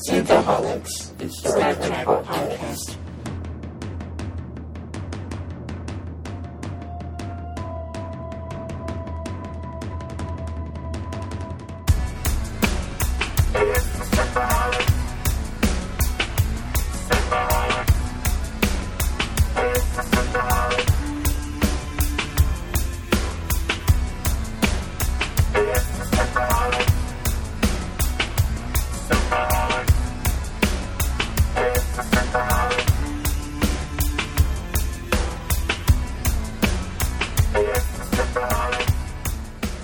Synthaholics, it's the Record Apple Podcast.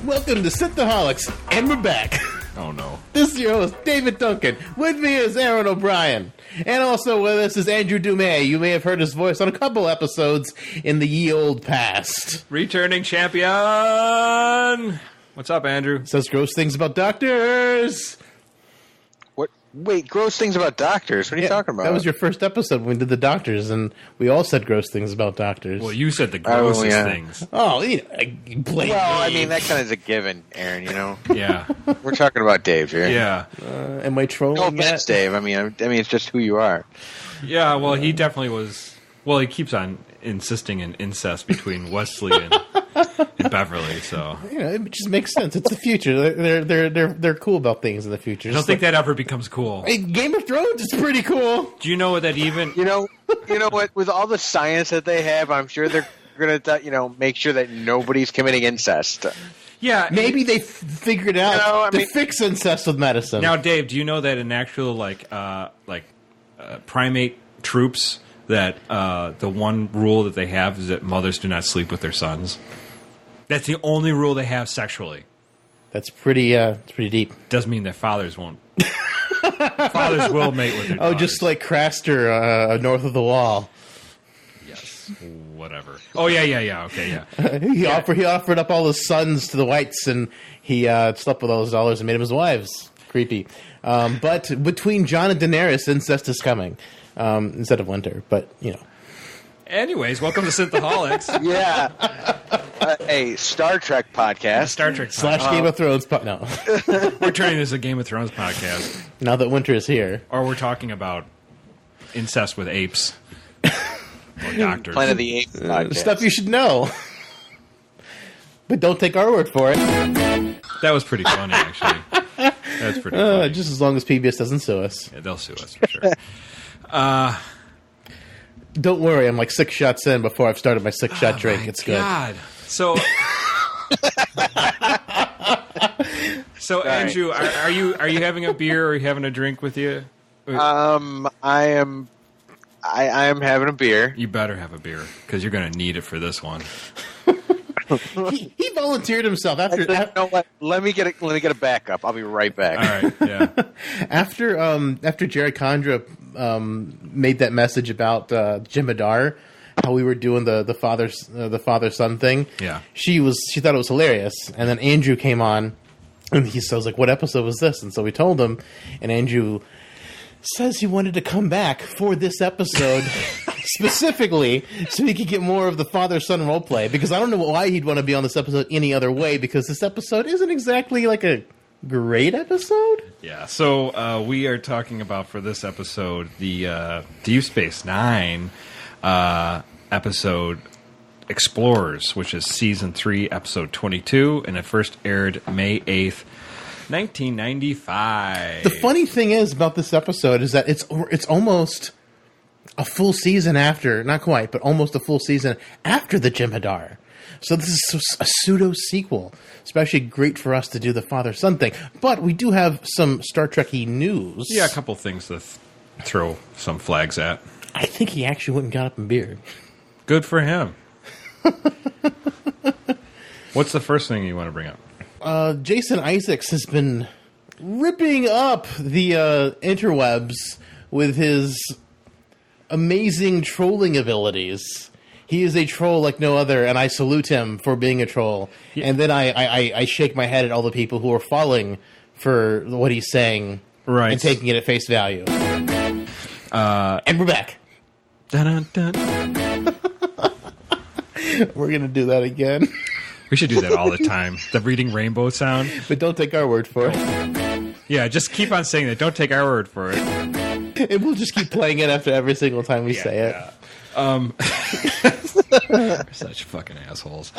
Welcome to Synthaholics, and we're back. Oh, no. This is your host, David Duncan. With me is Aaron O'Brien. And also with us is Andrew Dumais. You may have heard his voice on a couple episodes in the ye old past. Returning champion! What's up, Andrew? Says gross things about doctors. What? Wait, gross things about doctors? What are you talking about? That was your first episode when we did the doctors, and we all said gross things about doctors. Well, you said the grossest things. Oh, you know, I mean, that kind of is a given, Aaron, you know? Yeah. We're talking about Dave here. Yeah. Am I trolling No offense, Dave. I mean, it's just who you are. Yeah, well, he definitely was... Well, he keeps on insisting in incest between Wesley and Beverly, so... You know, it just makes sense. It's the future. They're cool about things in the future. I don't think that ever becomes cool. Hey, Game of Thrones is pretty cool. Do you know that even... You know what? With all the science that they have, I'm sure they're going to, make sure that nobody's committing incest. Yeah. Maybe they figured out to fix incest with medicine. Now, Dave, do you know that in actual, primate troops... that the one rule that they have is that mothers do not sleep with their sons. That's the only rule they have sexually. That's pretty deep. Doesn't mean that fathers won't. Fathers will mate with their daughters. Just like Craster north of the wall. Yes. Whatever. Oh, yeah. Okay, yeah. He offered up all his sons to the whites, and he slept with all his daughters and made them his wives. Creepy. But between Jon and Daenerys, incest is coming. Instead of winter, but, you know. Anyways, welcome to Synthaholics. Yeah. A Star Trek podcast. Star Trek / Game of Thrones no. We're turning this a Game of Thrones podcast. Now that winter is here. Or we're talking about incest with apes. Or doctors. Planet of the Apes podcast. Stuff you should know. But don't take our word for it. That was pretty funny, actually. That's pretty funny. Just as long as PBS doesn't sue us. Yeah, they'll sue us for sure. Don't worry, I'm like 6 shots in before I've started my 6-shot drink. It's God. Good. So, Andrew, are you having a beer or are you having a drink with you? I am having a beer. You better have a beer because you're going to need it for this one. He volunteered himself after. You know what? Let me get a backup. I'll be right back. All right. Yeah. After Jerry Condra made that message about Jem'Hadar, how we were doing the father son thing. Yeah. She thought it was hilarious, and then Andrew came on, and he was like, "What episode was this?" And so we told him, and Andrew says he wanted to come back for this episode specifically so he could get more of the father-son roleplay, because I don't know why he'd want to be on this episode any other way, because this episode isn't exactly like a great episode. Yeah, so we are talking about for this episode the Deep Space Nine episode Explorers, which is Season 3, Episode 22, and it first aired May 8th, 1995. The funny thing is about this episode is that it's almost a full season after, not quite, but almost a full season after the Jem'Hadar. So this is a pseudo-sequel. Especially great for us to do the father-son thing. But we do have some Star Trek-y news. Yeah, a couple things to throw some flags at. I think he actually went and got up in beer. Good for him. What's the first thing you want to bring up? Jason Isaacs has been ripping up the interwebs with his amazing trolling abilities. He is a troll like no other, and I salute him for being a troll. Yeah. And then I shake my head at all the people who are falling for what he's saying, right, and taking it at face value. And we're back. Dun, dun, dun. We're going to do that again. We should do that all the time. The Reading Rainbow sound. But don't take our word for it. Yeah, just keep on saying that. Don't take our word for it. And we'll just keep playing it after every single time we say it. We're such fucking assholes.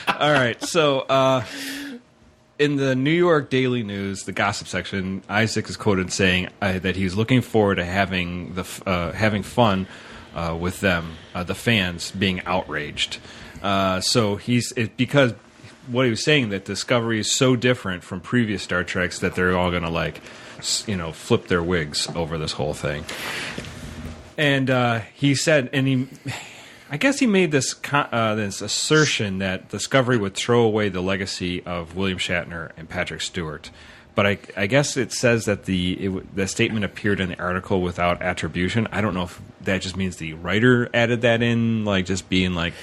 All right, so in the New York Daily News, the gossip section, Isaac is quoted saying that he's looking forward to having fun with them, the fans being outraged. So because what he was saying, that Discovery is so different from previous Star Treks that they're all going to flip their wigs over this whole thing. And he said, I guess he made this assertion that Discovery would throw away the legacy of William Shatner and Patrick Stewart. But I guess it says that the statement appeared in the article without attribution. I don't know if that just means the writer added that in, like just being like...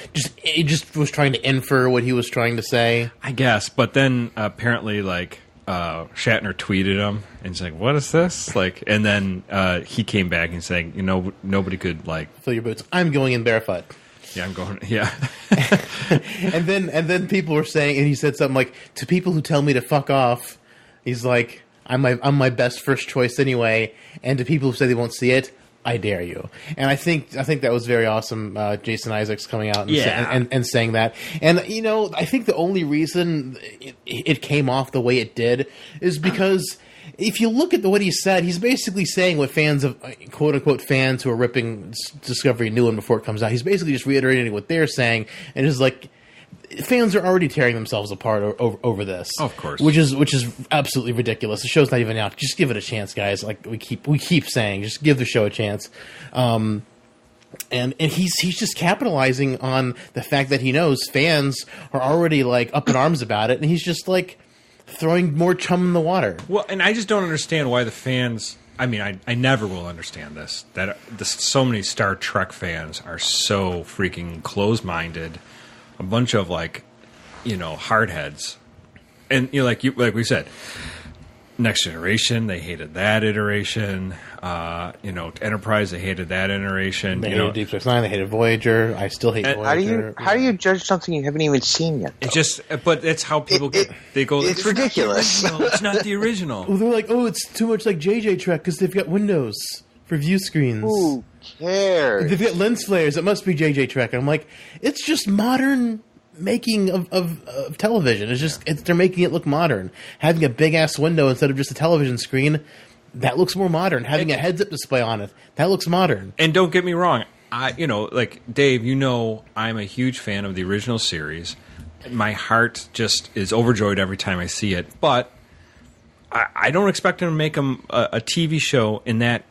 He just was trying to infer what he was trying to say. I guess. But then apparently Shatner tweeted him and he's like, what is this? And then he came back and saying, nobody could fill your boots. I'm going in barefoot. Yeah, I'm going. Yeah. and then people were saying, and he said something like, to people who tell me to fuck off, he's like, I'm my best first choice anyway. And to people who say they won't see it, I dare you. And I think that was very awesome. Jason Isaacs coming out and saying that. And I think the only reason it came off the way it did is because if you look at what he said, he's basically saying what fans of quote unquote fans who are ripping Discovery new one before it comes out. He's basically just reiterating what they're saying, and it's like fans are already tearing themselves apart over this. Of course, which is absolutely ridiculous. The show's not even out. Just give it a chance, guys. Like we keep saying, just give the show a chance. And he's just capitalizing on the fact that he knows fans are already up in arms about it, and he's just throwing more chum in the water. Well, and I just don't understand why the fans. I mean, I never will understand this. That so many Star Trek fans are so freaking close-minded. A bunch of hardheads, and like we said, Next Generation, they hated that iteration. Enterprise, they hated that iteration. They hated Deep Space Nine. They hated Voyager. I still hate Voyager. How do you judge something you haven't even seen yet? Though? But it's how people get. They go. It's ridiculous. It's not the original. Well, they're like, oh, it's too much like JJ Trek because they've got windows for view screens. Who cares? They've got lens flares. It must be JJ Trek. And I'm like, it's just modern making of television. It's just they're making it look modern. Having a big ass window instead of just a television screen, that looks more modern. Having a heads up display on it, that looks modern. And don't get me wrong, Dave, I'm a huge fan of the original series. My heart just is overjoyed every time I see it. But I don't expect them to make a TV show in that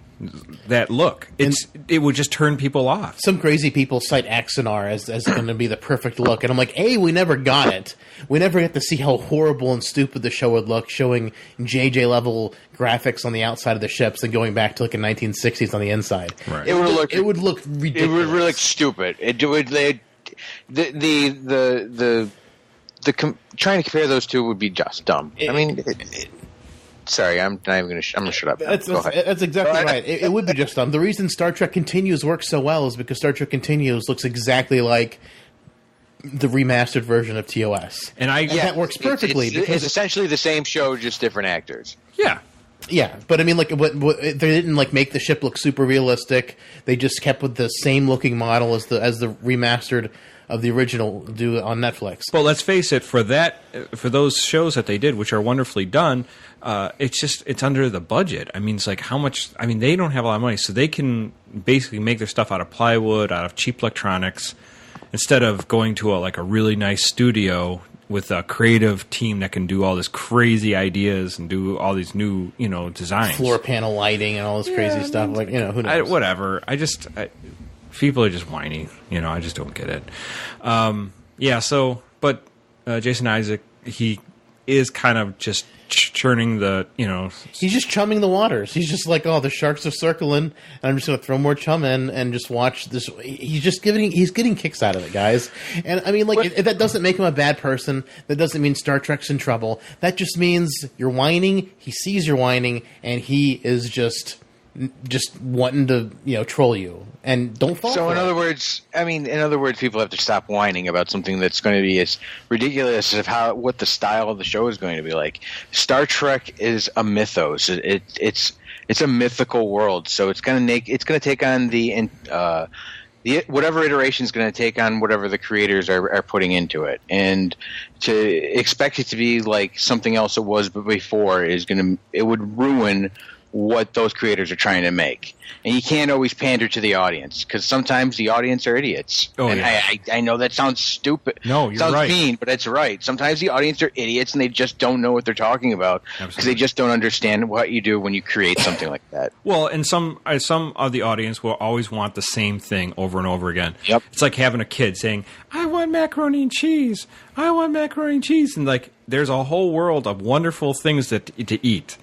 look. It would just turn people off. Some crazy people cite Axanar as going to be the perfect look, and I'm like, we never got it. We never get to see how horrible and stupid the show would look, showing JJ level graphics on the outside of the ships and going back to a 1960s on the inside. Right. It would look ridiculous. It would look stupid. Trying to compare those two would be just dumb. Sorry, I'm not even going to. I'm going to shut up. That's exactly right. It would be just dumb. The reason Star Trek Continues works so well is because Star Trek Continues looks exactly like the remastered version of TOS, and that works perfectly because it's essentially the same show, just different actors. Yeah, but I mean, they didn't make the ship look super realistic. They just kept with the same looking model as the remastered of the original do on Netflix. Well, let's face it, for those shows that they did, which are wonderfully done, it's under the budget. I mean, it's like how much. I mean, they don't have a lot of money, so they can basically make their stuff out of plywood, out of cheap electronics, instead of going to a really nice studio with a creative team that can do all this crazy ideas and do all these new, designs, floor panel lighting and all this crazy stuff. Who knows? Whatever. People are just whiny. I just don't get it. But Jason Isaac, he is kind of just churning the, He's just chumming the waters. He's just like, the sharks are circling, and I'm just going to throw more chum in and just watch this. He's getting kicks out of it, guys. And I mean, if that doesn't make him a bad person. That doesn't mean Star Trek's in trouble. That just means you're whining. He sees you're whining, and he is just just wanting to troll you, and don't fall. So for in it. other words, people have to stop whining about something that's going to be as ridiculous as what the style of the show is going to be like. Star Trek is a mythos. It's a mythical world, so it's going to take on the whatever iteration is going to take on whatever the creators are putting into it, and to expect it to be like something else it was before it would ruin what those creators are trying to make. And you can't always pander to the audience, because sometimes the audience are idiots. Oh, and yeah. I know that sounds stupid. No, you're sounds right. mean, but it's right. Sometimes the audience are idiots and they just don't know what they're talking about, because they just don't understand what you do when you create something like that. Well, and some of the audience will always want the same thing over and over again. Yep. It's like having a kid saying, I want macaroni and cheese. I want macaroni and cheese. And like, there's a whole world of wonderful things to eat.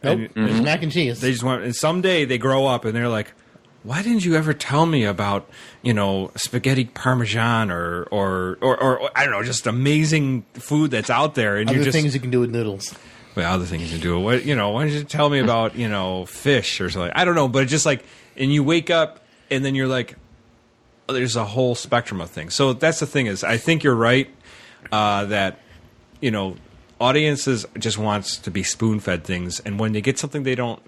Nope, there's mac and cheese. They just want, and someday they grow up and they're like, why didn't you ever tell me about, spaghetti parmesan or I don't know, just amazing food that's out there? And Other things you can do with noodles. Well, other things you do. Why didn't you tell me about, fish or something? I don't know, but it's just like, and you wake up and then you're like, oh, there's a whole spectrum of things. So that's the thing is, I think you're right that, audiences just wants to be spoon-fed things, and when they get something they don't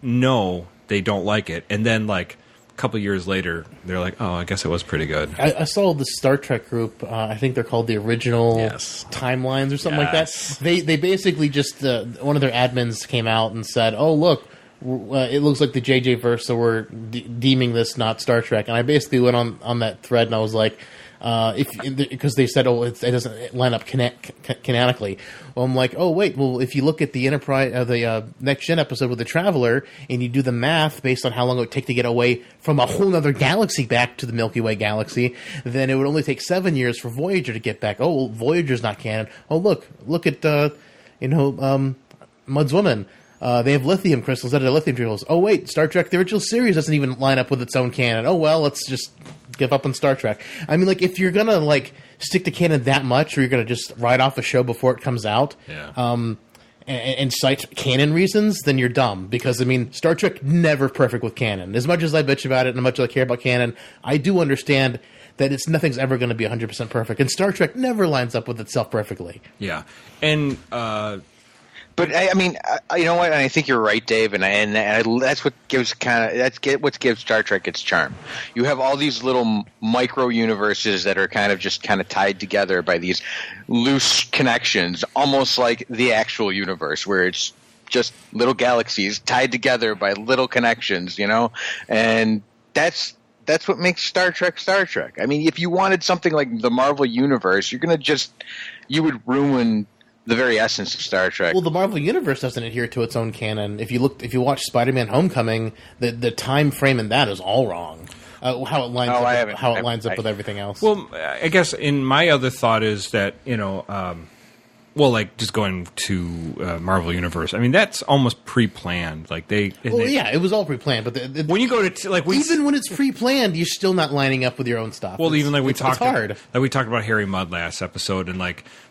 know, they don't like it, and then like a couple years later, they're like, "Oh, I guess it was pretty good." I saw the Star Trek group. I think they're called the Original Timelines or something like that. They basically just one of their admins came out and said, "Oh, look, it looks like the JJ verse, so we're deeming this not Star Trek." And I basically went on that thread and I was like, because they said, it doesn't line up canonically. Well, I'm like, oh wait, well if you look at the Enterprise, the Next Gen episode with the Traveler, and you do the math based on how long it would take to get away from a whole other galaxy back to the Milky Way galaxy, then it would only take 7 years for Voyager to get back. Oh, well, Voyager's not canon. Oh look at Mud's Woman. They have lithium crystals that are lithium crystals. Oh wait, Star Trek the original series doesn't even line up with its own canon. Oh well, let's just give up on Star Trek. I mean, like, if you're gonna stick to canon that much, or you're gonna just write off a show before it comes out, and cite canon reasons, then you're dumb. Because I mean, Star Trek never perfect with canon. As much as I bitch about it, and as much as I care about canon, I do understand that nothing's ever going to be 100% perfect, and Star Trek never lines up with itself perfectly. Yeah, and but I mean, you know what? I think you're right, Dave, and that's what gives Star Trek its charm. You have all these little micro universes that are kind of tied together by these loose connections, almost like the actual universe, where it's just little galaxies tied together by little connections, and that's what makes Star Trek Star Trek. I mean, if you wanted something like the Marvel Universe, you would ruin the very essence of Star Trek. Well, the Marvel Universe doesn't adhere to its own canon. If you watch Spider-Man: Homecoming, the time frame in that is all wrong. How it lines up with everything else. Well, I guess in my other thought is that just going to Marvel Universe. I mean, that's almost pre-planned. Like it was all pre-planned. But when you go to even when it's pre-planned, you're still not lining up with your own stuff. Well, it's hard. Like we talked about Harry Mudd last episode, and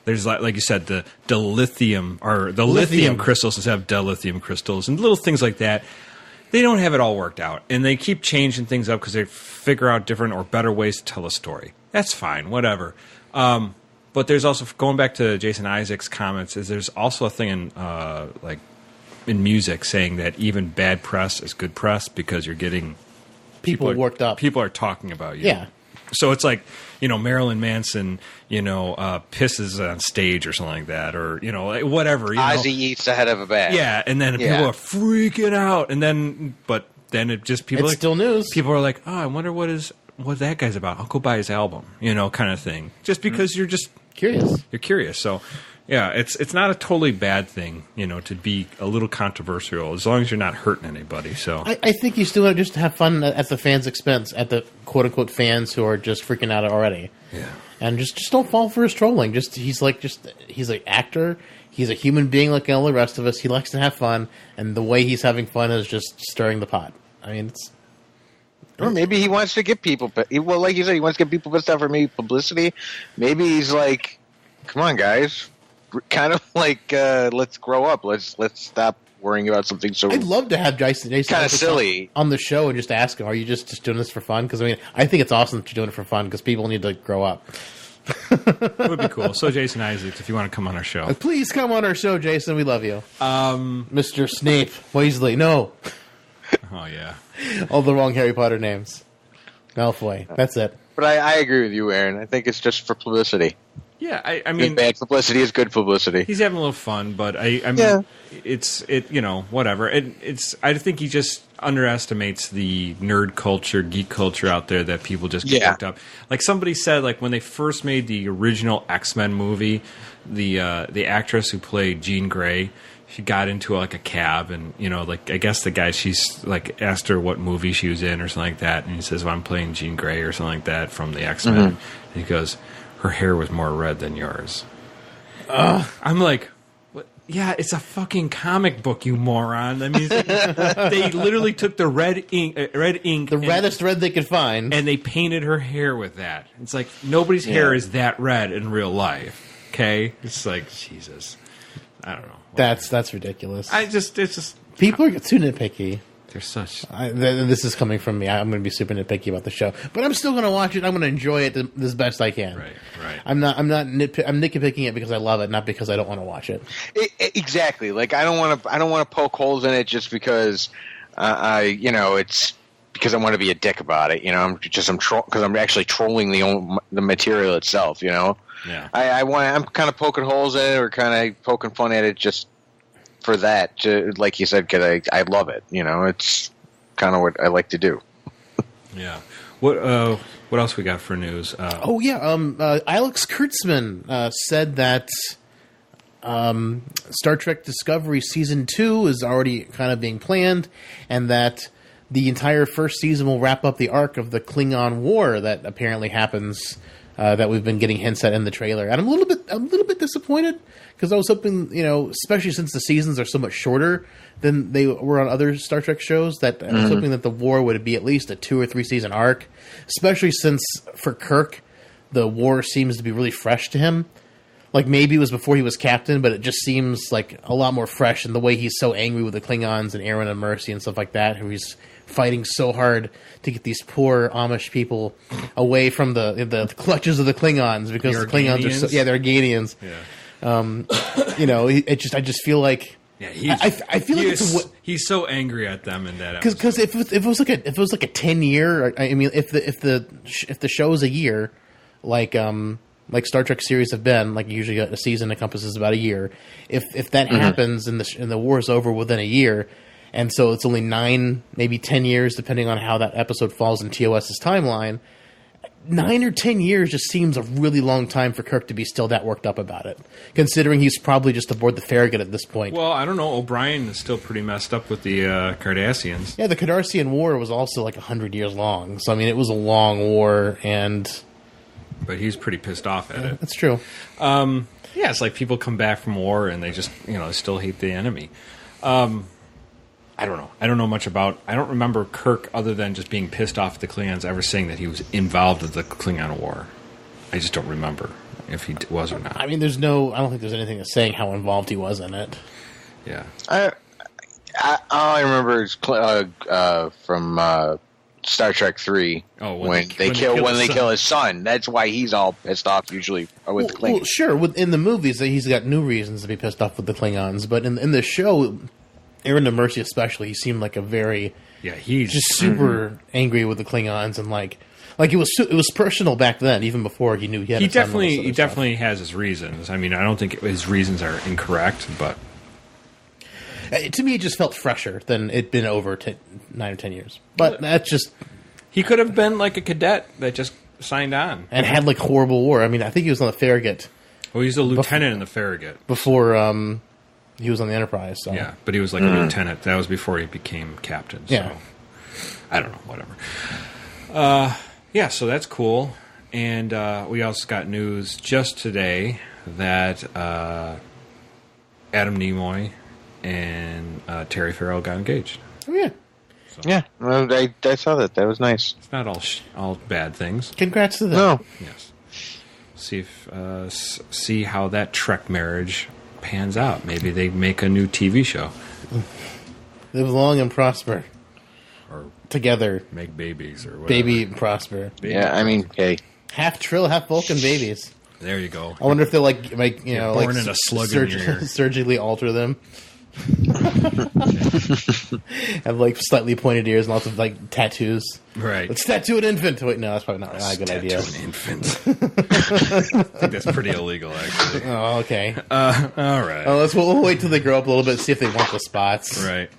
there's like you said, the lithium or the lithium crystals instead of dilithium crystals, and little things like that. They don't have it all worked out, and they keep changing things up because they figure out different or better ways to tell a story. That's fine, whatever. But there's also, going back to Jason Isaac's comments, there's also a thing in music saying that even bad press is good press because you're getting people worked up. People are talking about you. Yeah. So it's like, Marilyn Manson, pisses on stage or something like that, or whatever. Ozzy eats the head of a bat. Yeah, and then people are freaking out, and then it just it's still news. People are like, oh, I wonder what that guy's about. I'll go buy his album, kind of thing. Just because you're just curious. You're curious. So, yeah, it's not a totally bad thing, to be a little controversial as long as you're not hurting anybody. So I think you still just have fun at the fans' expense, at the quote unquote fans who are just freaking out already. Yeah. And just don't fall for his trolling. He's an actor. He's a human being like all the rest of us. He likes to have fun, and the way he's having fun is just stirring the pot. I mean, or maybe he wants to get people. Well, like you said, he wants to get people pissed off for maybe publicity. Maybe he's like, "Come on, guys, kind of like let's grow up. Let's stop worrying about something so I'd love to have Jason kind of silly on the show and just ask him, are you just doing this for fun? Because, I mean, I think it's awesome that you're doing it for fun because people need to grow up. It would be cool. So, Jason Isaacs, if you want to come on our show. Please come on our show, Jason. We love you. Mr. Snape, Weasley, no. Oh, yeah. All the wrong Harry Potter names. Malfoy. That's it. But I agree with you, Aaron. I think it's just for publicity. Yeah, I mean, bad publicity is good publicity. He's having a little fun, but I mean, it's whatever. I think he just underestimates the nerd culture, geek culture out there that people just get hooked up. Like somebody said, like when they first made the original X-Men movie, the actress who played Jean Grey, she got into like a cab, and like I guess the guy, she's like asked her what movie she was in or something like that, and he says, "Well, I'm playing Jean Grey or something like that from the X-Men," and he goes, "Her hair was more red than yours." I'm like, what? Yeah, it's a fucking comic book, you moron. I mean, they literally took the red ink, the reddest red they could find, and they painted her hair with that. It's like nobody's hair is that red in real life. Okay, it's like Jesus. I don't know. That's ridiculous. It's just people are too nitpicky. They're such. This is coming from me. I'm going to be super nitpicky about the show, but I'm still going to watch it. I'm going to enjoy it as best I can. Right. I'm nitpicking it because I love it, not because I don't want to watch it. Exactly. Like I don't want to poke holes in it just because it's because I want to be a dick about it. Because I'm actually trolling the material itself. Yeah. I'm kind of poking holes in it or kind of poking fun at it just for that, like you said, because I love it. It's kind of what I like to do. Yeah. What else we got for news? Alex Kurtzman said that Star Trek Discovery Season 2 is already kind of being planned, and that the entire first season will wrap up the arc of the Klingon War that apparently happens, that we've been getting hints at in the trailer. And I'm a little bit disappointed because I was hoping, especially since the seasons are so much shorter than they were on other Star Trek shows, that I was hoping that the war would be at least a 2 or 3 season arc, especially since for Kirk, the war seems to be really fresh to him. Like maybe it was before he was captain, but it just seems like a lot more fresh in the way he's so angry with the Klingons and Aaron and Mercy and stuff like that, who he's fighting so hard to get these poor Amish people away from the clutches of the Klingons because the Klingons are they're Arganians. I just feel like I feel like he's so angry at them in that because if it was like a 10-year, I mean if the show is a year, like Star Trek series have been, like usually a season encompasses about a year. If that happens and the war is over within a year, and so it's only 9, maybe 10 years, depending on how that episode falls in TOS's timeline. 9 or 10 years just seems a really long time for Kirk to be still that worked up about it, considering he's probably just aboard the Farragut at this point. Well, I don't know. O'Brien is still pretty messed up with the Cardassians. Yeah, the Cardassian War was also like 100 years long. So, I mean, it was a long war, but he's pretty pissed off at it. That's true. It's like people come back from war and they just, still hate the enemy. I don't know. I don't know much about... I don't remember Kirk, other than just being pissed off at the Klingons, ever saying that he was involved with the Klingon War. I just don't remember if he was or not. I mean, I don't think there's anything that's saying how involved he was in it. Yeah. I remember is from Star Trek 3 when they kill his son. That's why he's all pissed off usually with the Klingons. Well, sure. In the movies, he's got new reasons to be pissed off with the Klingons, but in the show... Aaron and Mercy especially, he seemed like a very he's just super angry with the Klingons, and like it was personal back then, even before he knew he had. He definitely has his reasons. I mean, I don't think his reasons are incorrect, but to me, it just felt fresher than it'd been over 9 or 10 years. But that's just he could have been like a cadet that just signed on and had like horrible war. I mean, I think he was on the Farragut. Well, he's a lieutenant in the Farragut before. He was on the Enterprise. So. Yeah, but he was like a lieutenant. That was before he became captain. So. Yeah. I don't know, whatever. So that's cool. And we also got news just today that Adam Nimoy and Terry Farrell got engaged. Oh, yeah. So. Yeah, I saw that. That was nice. It's not all bad things. Congrats to them. No. Yes. See how that Trek marriage pans out. Maybe they make a new TV show. Live long and prosper. Or Together. make babies or whatever. Baby and prosper. Yeah, I mean, hey. Half Trill, half Vulcan babies. There you go. I wonder if they'll like you know, born like in a slug in your ear. surgically alter them. Have like slightly pointed ears and lots of like tattoos. Right. Let's tattoo an infant. Wait, no, that's probably not a good idea. Tattoo an infant. I think that's pretty illegal, actually. Oh, okay. All right. Oh, we'll wait till they grow up a little bit, see if they want the spots. Right.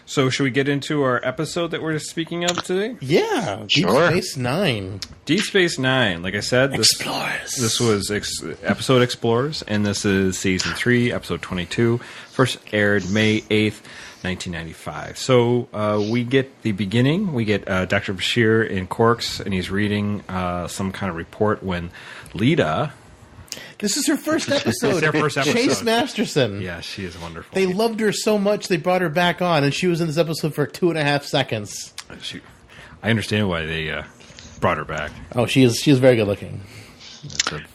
So, should we get into our episode that we're speaking of today? Yeah, Sure. Deep Space Nine. Deep Space Nine. Like I said, this was episode Explorers, and this is season 3, episode 22. First aired May 8th, 1995. So we get the beginning. We get Dr. Bashir in Quarks, and he's reading some kind of report when Lita. This is her first episode. It's their first episode. Chase Masterson. Yeah, she is wonderful. They loved her so much they brought her back on, and she was in this episode for 2.5 seconds. I understand why they brought her back. Oh, she is very good looking.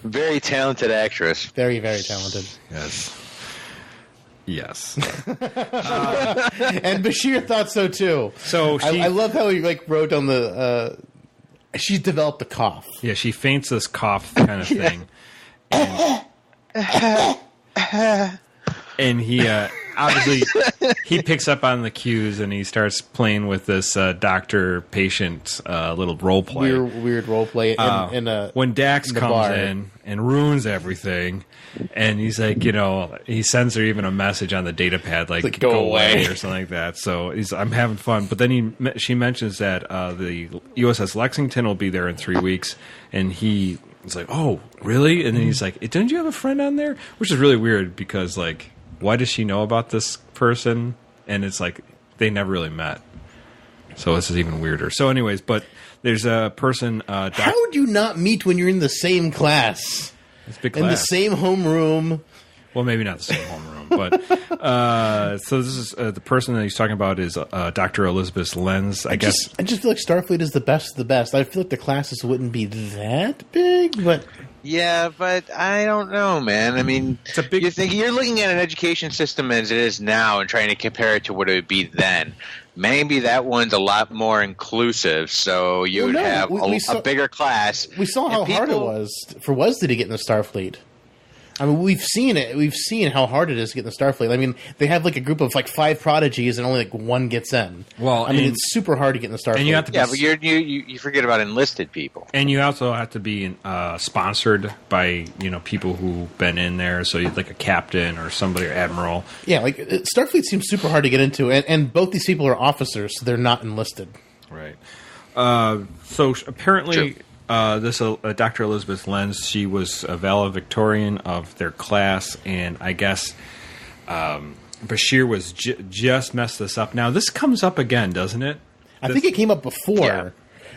Very talented actress. Very, very talented. Yes. And Bashir thought so too. So I love how he like wrote on the. She developed a cough. Yeah, she faints this cough kind of thing. And he obviously he picks up on the cues and he starts playing with this doctor-patient little role play. Weird role play when Dax in the comes bar. in and ruins everything, and he's like, he sends her even a message on the data pad like go away or something like that. So I'm having fun. But then she mentions that the USS Lexington will be there in 3 weeks, and he's like, oh, really? And then he's like, didn't you have a friend on there? Which is really weird because, like, why does she know about this person? And it's like, they never really met. So this is even weirder. So anyways, but there's a person... How would you not meet when you're in the same class? It's a big In the class. same homeroom? Well, maybe not the same homeroom, but... so this is the person that he's talking about is Dr. Elizabeth Lenz, I guess. I just feel like Starfleet is the best of the best. I feel like the classes wouldn't be that big, but... Yeah, but I don't know, man. I mean, It's a big- you're looking at an education system as it is now and trying to compare it to what it would be then. Maybe that one's a lot more inclusive, so you would have a bigger class. We saw how hard it was for Wesley to get in the Starfleet. I mean, we've seen it. We've seen how hard it is to get in the Starfleet. I mean, they have like a group of like 5 prodigies, and only like 1 gets in. Well, I mean, it's super hard to get in the Starfleet. And you have to Yeah, but you forget about enlisted people. And you also have to be sponsored by people who've been in there, so you'd like a captain or somebody or admiral. Yeah, like Starfleet seems super hard to get into, and both these people are officers, so they're not enlisted. Right. So apparently, this Dr. Elizabeth Lenz, she was a valedictorian of their class, and I guess Bashir was just messed this up. Now this comes up again, doesn't it? I think it came up before,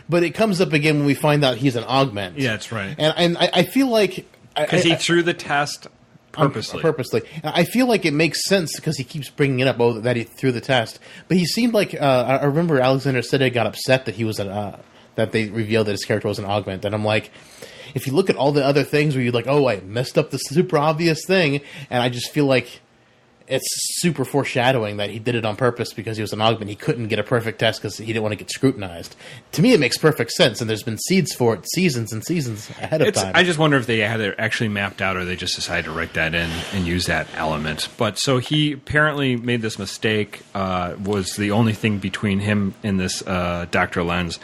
but it comes up again when we find out he's an augment. Yeah, that's right. And I feel like Because he threw the test purposely. Purposely. I feel like it makes sense because he keeps bringing it up, that he threw the test. But he seemed like I remember Alexander Siddig got upset that he was that they revealed that his character was an augment. And I'm like, if you look at all the other things where you're like, oh, I messed up the super obvious thing, and I just feel like it's super foreshadowing that he did it on purpose because he was an augment. He couldn't get a perfect test because he didn't want to get scrutinized. To me, it makes perfect sense, and there's been seeds for it seasons and seasons ahead of time. I just wonder if they had it actually mapped out or they just decided to write that in and use that element. But so he apparently made this mistake, was the only thing between him and this Dr. Lenz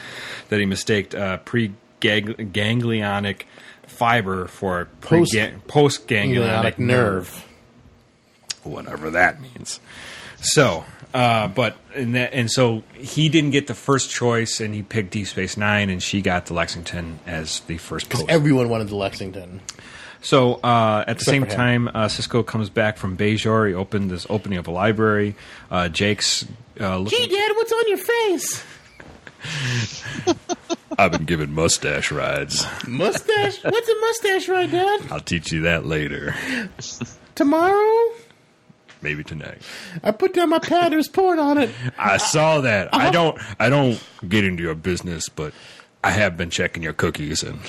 that he mistaked pre-ganglionic fiber for post-ganglionic nerve. Whatever that means. So, so he didn't get the first choice, and he picked Deep Space Nine, and she got the Lexington as the first post. Everyone wanted the Lexington. So at the same for him. time, Sisko comes back from Bajor. He opened this opening of a library. Jake's looking. Gee, Dad, what's on your face? I've been given mustache rides. Mustache? What's a mustache ride, Dad? I'll teach you that later. Tomorrow? Maybe tonight. I put down my pad. There's porn on it. I saw that. I don't get into your business, but I have been checking your cookies, and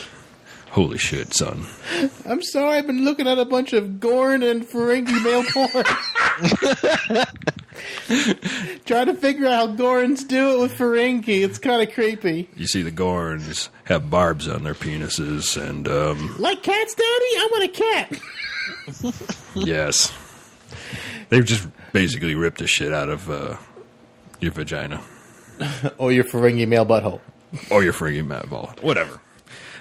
holy shit, son. I'm sorry. I've been looking at a bunch of Gorn and Ferengi male porn. Trying to figure out how Gorons do it with Ferengi. It's kind of creepy. You see, the Gorons have barbs on their penises, and like cats, Daddy? I want a cat. yes, they've just basically ripped the shit out of your vagina, Or your Ferengi male butthole. or your freaking mad ball, whatever.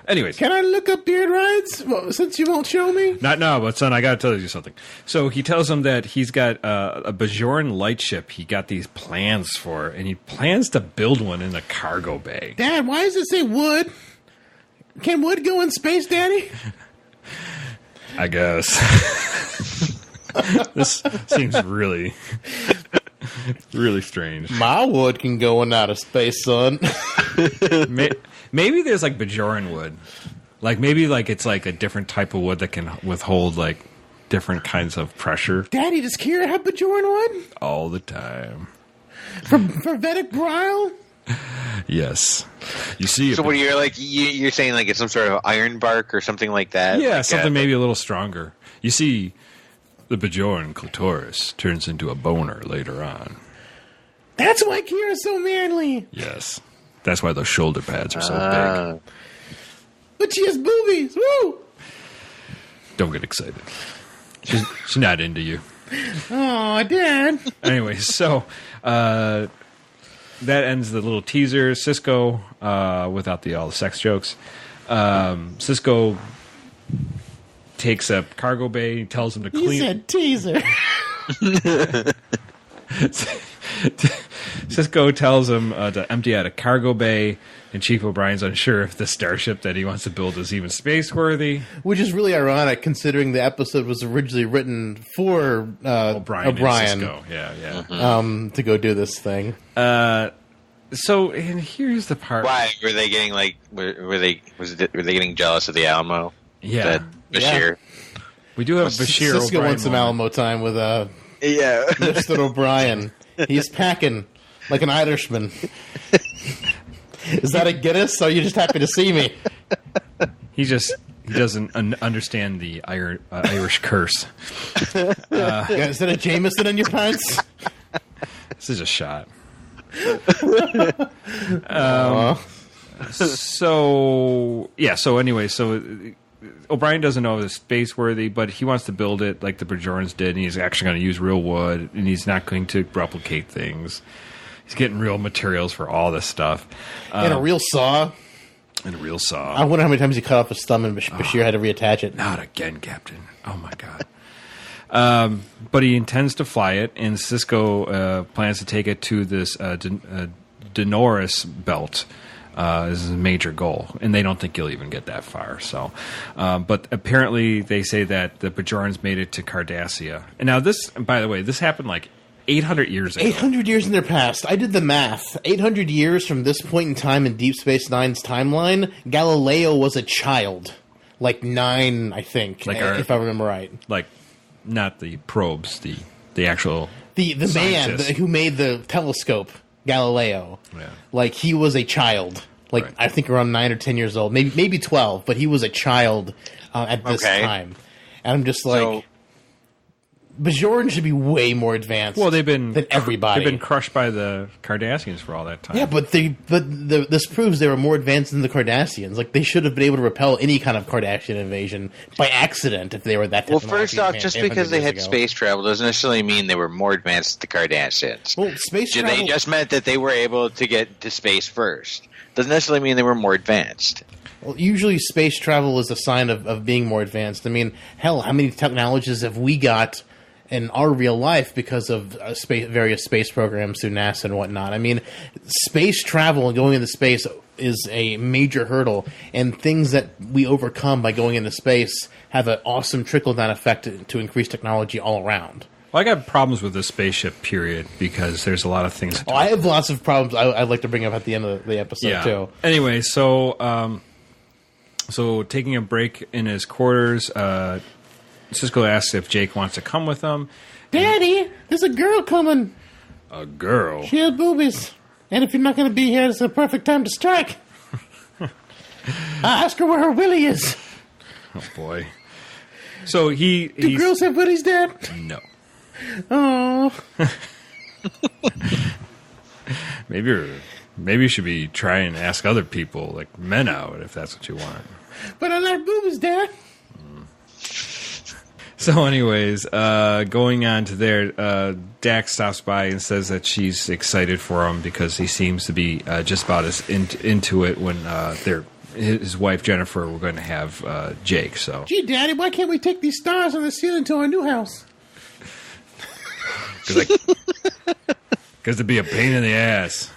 Anyways, Can I look up beard rides since you won't show me? not now, but son, I got to tell you something. So he tells him that he's got a Bajoran lightship. He got these plans for, and he plans to build one in the cargo bay. Dad, why does it say wood? Can wood go in space, Daddy? I guess. This seems really, really strange. My wood can go in outer space, son. Maybe there's like Bajoran wood. Like maybe like it's like a different type of wood that can withhold like different kinds of pressure Daddy, does Kira have Bajoran wood? all the time. For Vedic Brile? Yes. You see So what you're like? You're saying like it's some sort of iron bark or something like that? yeah, like, something maybe a little stronger. You see the Bajoran clitoris turns into a boner later on. That's why Kira's so manly. Yes. That's why those shoulder pads are so big. But she has boobies. Woo! Don't get excited. She's not into you. Aw, Dad. Anyway, so that ends the little teaser. Sisko, without all the sex jokes, Sisko takes a cargo bay, tells him to You clean. said teaser. Sisko tells him to empty out a cargo bay, and Chief O'Brien's unsure if the starship that he wants to build is even space worthy. Which is really ironic considering the episode was originally written for O'Brien and Sisko. Yeah. to go do this thing. So, and here's the part. Why were they getting like? Were they getting jealous of the Alamo? Yeah. That Bashir. We do have Bashir Sisko O'Brien wants some moment. Alamo time with Yeah. Mr. O'Brien. He's packing like an Irishman. Is that a Guinness? Or are you just happy to see me? He doesn't understand the Irish curse. Yeah, is that a Jameson in your pants? This is a shot. So O'Brien doesn't know if it's space worthy, but he wants to build it like the Bajorans did, and he's actually going to use real wood, and he's not going to replicate things. He's getting real materials for all this stuff. And a real saw. And a real saw. I wonder how many times he cut off his thumb and Bashir had to reattach it. Not again, Captain. Oh, my God. But he intends to fly it, and Sisko plans to take it to this Denoris belt. Is his major goal, and they don't think he'll even get that far. So, but apparently they say that the Bajorans made it to Cardassia. And now this, by the way, this happened like 800 years ago. 800 years in their past. I did the math. 800 years from this point in time in Deep Space Nine's timeline, Galileo was a child. Like 9, I think, if I remember right. Like, not the probes, the actual The man scientist. who made the telescope, Galileo. Yeah. Like, he was a child. Like, Right. I think around 9 or 10 years old. Maybe 12, but he was a child at this time. And I'm just like... So- Bajoran should be way more advanced. Well, they've been than everybody. They've been crushed by the Cardassians for all that time. Yeah, but this proves they were more advanced than the Cardassians. Like, they should have been able to repel any kind of Cardassian invasion by accident if they were that. Well, first off, just because they had space travel doesn't necessarily mean they were more advanced than the Cardassians. Well, space travel. They just meant that they were able to get to space first. Doesn't necessarily mean they were more advanced. Well, usually space travel is a sign of being more advanced. I mean, hell, how many technologies have we got in our real life because of various space programs through NASA and whatnot? I mean, space travel and going into space is a major hurdle, and things that we overcome by going into space have an awesome trickle-down effect to increase technology all around. Well, I got problems with this spaceship, period, because there's a lot of things. I have lots of problems I'd like to bring up at the end of the episode, too. Anyway, so taking a break in his quarters, Sisko asks if Jake wants to come with him. Daddy, there's a girl coming. A girl? She has boobies. And if you're not going to be here, it's a perfect time to strike. Ask her where her willy is. Oh, boy. So Do girls have willies, Dad? No. Oh. Maybe you should be trying to ask other people, like men out, if that's what you want. But I like boobs, Dad. So anyways, going on to there, Dax stops by and says that she's excited for him because he seems to be just about as into it when his wife Jennifer were going to have Jake. So, gee, Daddy, why can't we take these stars on the ceiling to our new house? Because it'd be a pain in the ass.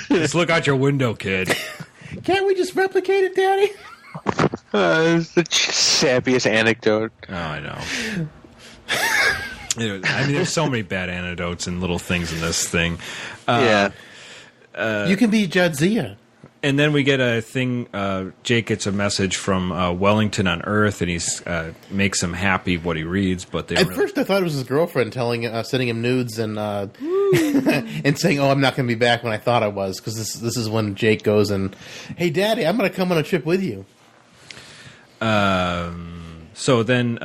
Just look out your window, kid. Can't we just replicate it, Daddy? It's the sappiest anecdote. Oh, I know. I mean, there's so many bad anecdotes and little things in this thing. Yeah. You can be Jadzia. And then we get a thing. Jake gets a message from Wellington on Earth, and he's makes him happy what he reads. But At first, I thought it was his girlfriend sending him nudes and and saying, "Oh, I'm not going to be back when I thought I was," because this is when Jake goes and, "Hey, Daddy, I'm going to come on a trip with you." So then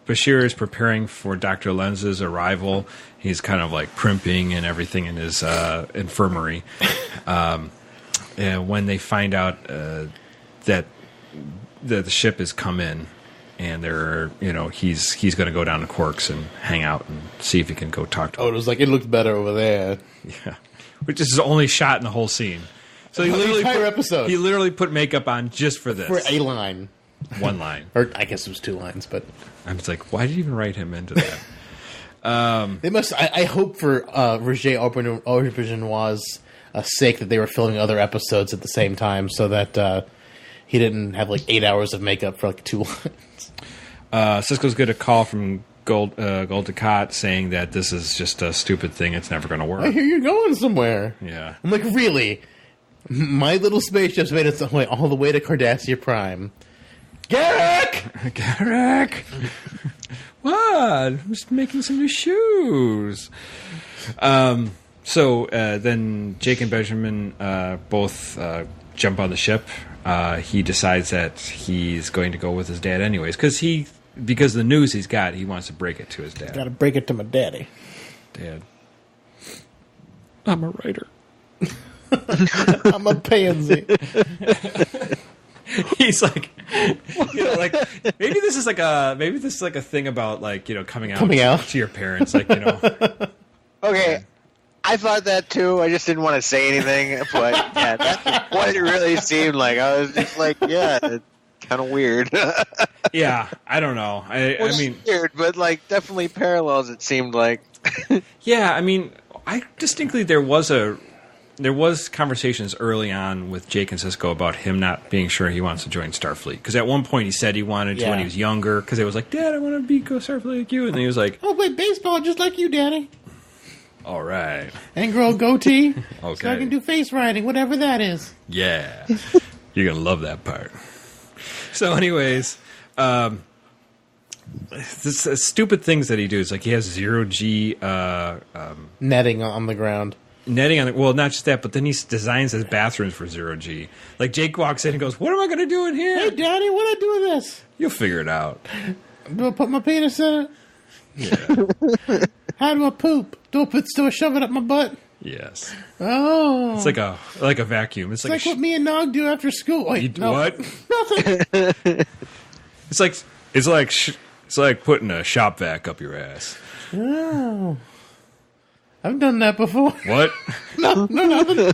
Bashir is preparing for Dr. Lenz's arrival. He's kind of like primping and everything in his infirmary. And when they find out that the ship has come in, and he's going to go down to Quark's and hang out and see if he can go talk to him. Oh, it was like, it looked better over there. Yeah, which is the only shot in the whole scene. So he literally entire episode. He literally put makeup on just for this. For a line. One line. Or I guess it was 2 lines, but I was like, why did you even write him into that? they must. I hope for Roger Auberginois' sake that they were filming other episodes at the same time, so that he didn't have like 8 hours of makeup for like 2 lines. Sisko's get a call from Gold Dukat saying that this is just a stupid thing. It's never going to work. I hear you're going somewhere. Yeah. I'm like, really? My little spaceship's made its way all the way to Cardassia Prime. Garrick! What? I'm just making some new shoes. So then Jake and Benjamin both jump on the ship. He decides that he's going to go with his dad anyways, because the news he's got, he wants to break it to his dad. Gotta break it to my daddy. Dad, I'm a writer. I'm a pansy. He's like, like maybe this is like a thing about like coming out to your parents, like Okay, I thought that too. I just didn't want to say anything, but yeah, that's what it really seemed like. I was just like, yeah, it's kind of weird. Yeah, I don't know. I mean, weird, but like definitely parallels. It seemed like. Yeah, I mean, I distinctly there was conversations early on with Jake and Sisko about him not being sure he wants to join Starfleet. Because at one point he said he wanted to when he was younger. Because it was like, Dad, I want to go Starfleet like you. And then he was like, I'll play baseball just like you, Daddy. All right. And grow a goatee. Okay. So I can do face riding, whatever that is. Yeah. You're going to love that part. So anyways, this stupid things that he does. Like he has 0G... netting on the ground. Netting on it. Well, not just that, but then he designs his bathrooms for 0G. Like Jake walks in and goes, "What am I going to do in here?" Hey, Daddy, what do I do with this? You'll figure it out. Do I put my penis in it? Yeah. How do I poop? Do I shove it up my butt? Yes. Oh, It's like a vacuum. It's like what me and Nog do after school. Wait, no. What? Nothing. It's like putting a shop vac up your ass. Oh, I've done that before. What? No, nothing.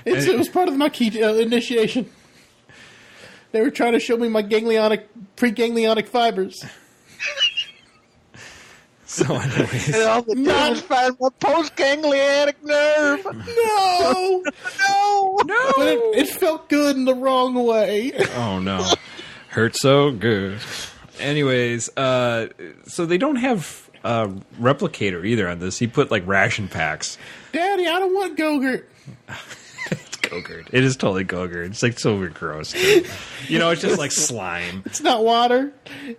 It was part of my key initiation. They were trying to show me my preganglionic fibers. So anyways. And all the time find my postganglionic nerve. No. No. But it felt good in the wrong way. Oh no. Hurt so good. Anyways, so they don't have a replicator either on this. He put like ration packs. Daddy, I don't want Gogurt. It's Gogurt. It is totally Gogurt. It's like so gross. Dude. It's just like slime. It's not water.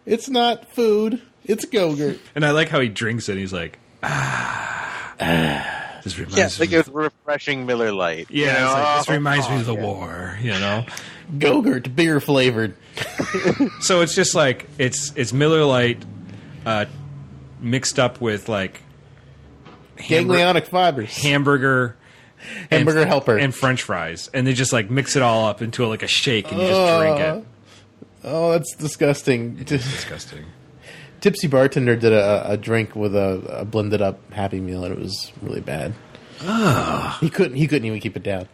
It's not food. It's Gogurt. And I like how he drinks it. He's like, This reminds me. Like a refreshing Miller Lite. Yeah, this reminds me of the war, Gogurt, beer flavored. So it's just like, it's Miller Lite mixed up with like ganglionic fibers, hamburger helper, and French fries, and they just like mix it all up into like a shake, and you just drink it. Oh, that's disgusting. It's disgusting. Tipsy Bartender did a drink with a blended up Happy Meal, and it was really bad. He couldn't even keep it down.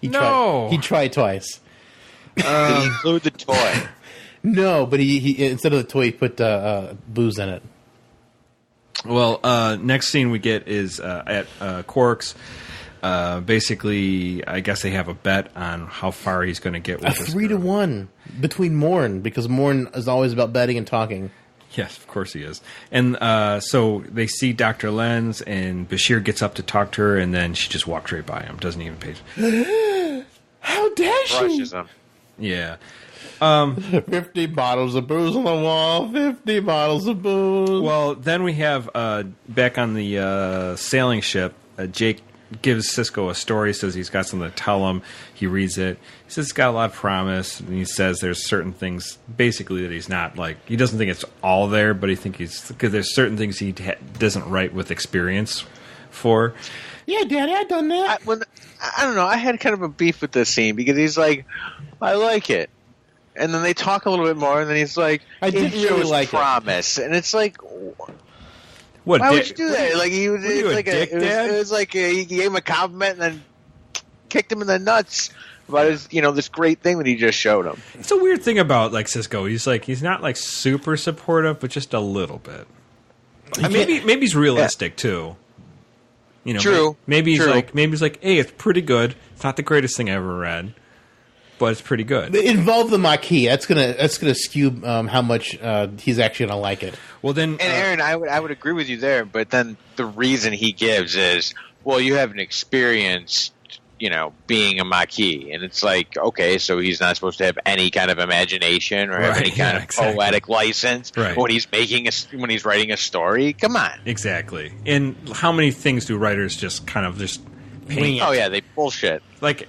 He tried twice. Did he include the toy? No, but he instead of the toy, he put booze in it. Well, next scene we get is at Quark's. Basically, I guess they have a bet on how far he's going to get with this 3-1 between Morn, because Morn is always about betting and talking. Yes, of course he is. And so they see Dr. Lenz, and Bashir gets up to talk to her, and then she just walks right by him, doesn't even pay. How dare she? Brushes him. Yeah. 50 bottles of booze on the wall, 50 bottles of booze. Well, then we have, back on the sailing ship, Jake gives Sisko a story, says he's got something to tell him. He reads it. He says it's got a lot of promise, and he says there's certain things, basically, that he's not, like, he doesn't think it's all there, but because there's certain things he doesn't write with experience for. Yeah, Daddy, I've done that. I don't know. I had kind of a beef with this scene because he's like, I like it. And then they talk a little bit more, and then he's like, I didn't really like promise. And it's like, What? why would you do that? Like he was, What are you, a like dick, it Dad? was like he gave him a compliment and then kicked him in the nuts about his, this great thing that he just showed him. It's a weird thing about like Sisko. He's not like super supportive, but just a little bit. Maybe he's realistic too. True. Maybe he's True. like, hey, it's pretty good. It's not the greatest thing I ever read, but it's pretty good. Involve the Maquis. That's gonna skew how much he's actually gonna like it. Well, then, And Aaron, I would agree with you there, but then the reason he gives is, well, you haven't experienced, being a Maquis, and it's like, okay, so he's not supposed to have any kind of imagination or have any kind of poetic license when he's when he's writing a story. Come on, exactly. And how many things do writers just kind of just paint? Oh yeah, they bullshit. Like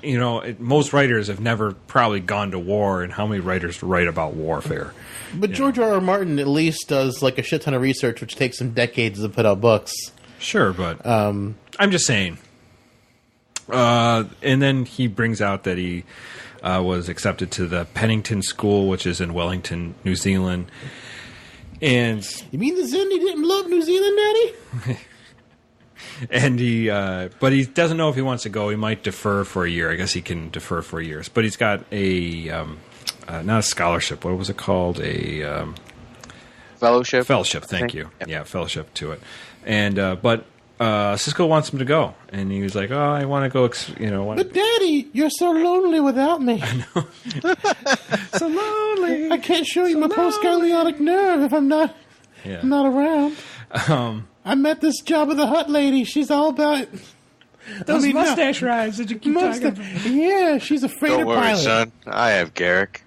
most writers have never probably gone to war, and how many writers write about warfare? But George R. Martin at least does like a shit ton of research, which takes him decades to put out books. Sure, but I'm just saying. And then he brings out that he was accepted to the Pennington School, which is in Wellington, New Zealand. And you mean the Zindi didn't love New Zealand, Daddy? And but he doesn't know if he wants to go. He might defer for a year. I guess he can defer for years. But he's got a not a scholarship. What was it called? A fellowship. Fellowship. Thank you. Yep. Yeah, fellowship to it. And but Sisko wants him to go, and he was like, "Oh, I want to go." But Daddy, you're so lonely without me. I know. So lonely. I can't show you my post-ganglionic nerve if I'm not around. I met this Jabba the Hutt lady. She's all about those mustache rides that you keep talking about. Yeah, she's a freighter Don't worry, pilot. son. I have Garrick.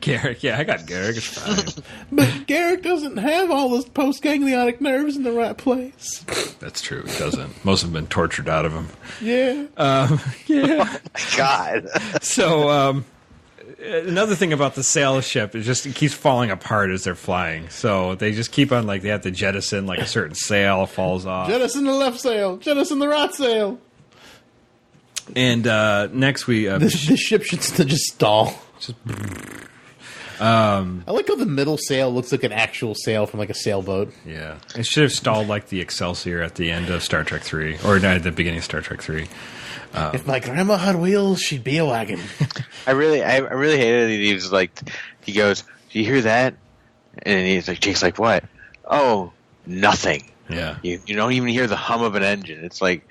Garrick, yeah, I got Garrick. It's fine. But Garrick doesn't have all those post-ganglionic nerves in the right place. That's true. He doesn't. Most have been tortured out of him. Yeah. Yeah. Oh my God. So, another thing about the sail ship is just it keeps falling apart as they're flying. So they just keep on they have to jettison a certain sail falls off. Jettison the left sail. Jettison the right sail. And next we the ship should just stall. I like how the middle sail looks like an actual sail from a sailboat. Yeah, it should have stalled like the Excelsior at the end of Star Trek 3, or at the beginning of Star Trek 3. If my grandma had wheels, she'd be a wagon. I really hated it. He was like, he goes, "Do you hear that?" And he's like, Jake's like, "What?" "Oh, nothing." Yeah, you don't even hear the hum of an engine. It's like,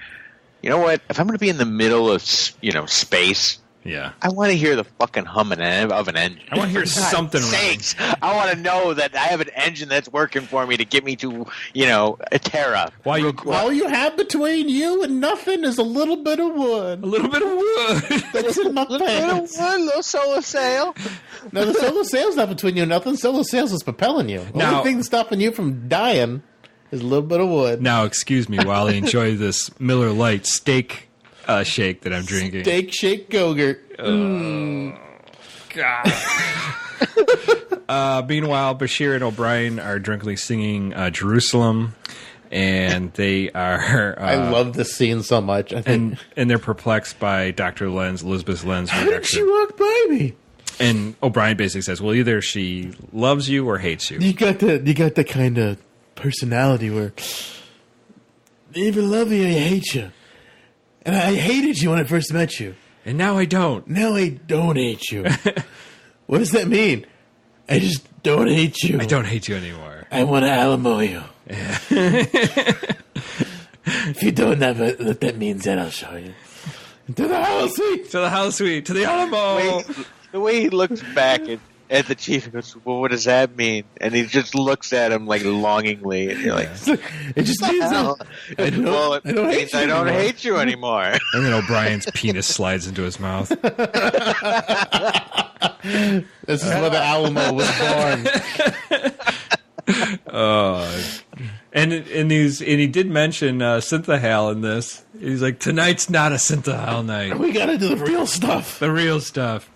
you know what? If I'm going to be in the middle of space. Yeah, I want to hear the fucking hum of an engine. I want to hear something. Sakes. I want to know that I have an engine that's working for me to get me to, a Terra. All you have between you and nothing is a little bit of wood. A little bit of wood. That's in my pants. A little solar sail. No, the solar sail's not between you and nothing. Solar sail's is propelling you. The only thing that's stopping you from dying is a little bit of wood. Now, excuse me while I enjoy this Miller Lite steak shake that I'm drinking. Steak shake Go-Gurt. God. Meanwhile, Bashir and O'Brien are drunkenly singing Jerusalem, and they are... I love this scene so much. I think. And they're perplexed by Dr. Lenz, Elizabeth Lenz. How did she walk by me? And O'Brien basically says, well, either she loves you or hates you. You got the kind of personality where I either love you or I hate you. And I hated you when I first met you. And now I don't. Now I don't hate you. What does that mean? I just don't hate you. I don't hate you anymore. I want to Alamo you. Yeah. If you don't know what that means, then I'll show you. To the house suite. To the house suite. To the Alamo. The way he looks back at the chief and goes, well, what does that mean? And he just looks at him like longingly, and you're like, it just means I don't hate you anymore. And then O'Brien's penis slides into his mouth. This is where the Alamo was born. And he did mention Synthahol in this. He's like, tonight's not a Synthahol night. We gotta do the real stuff. The real stuff.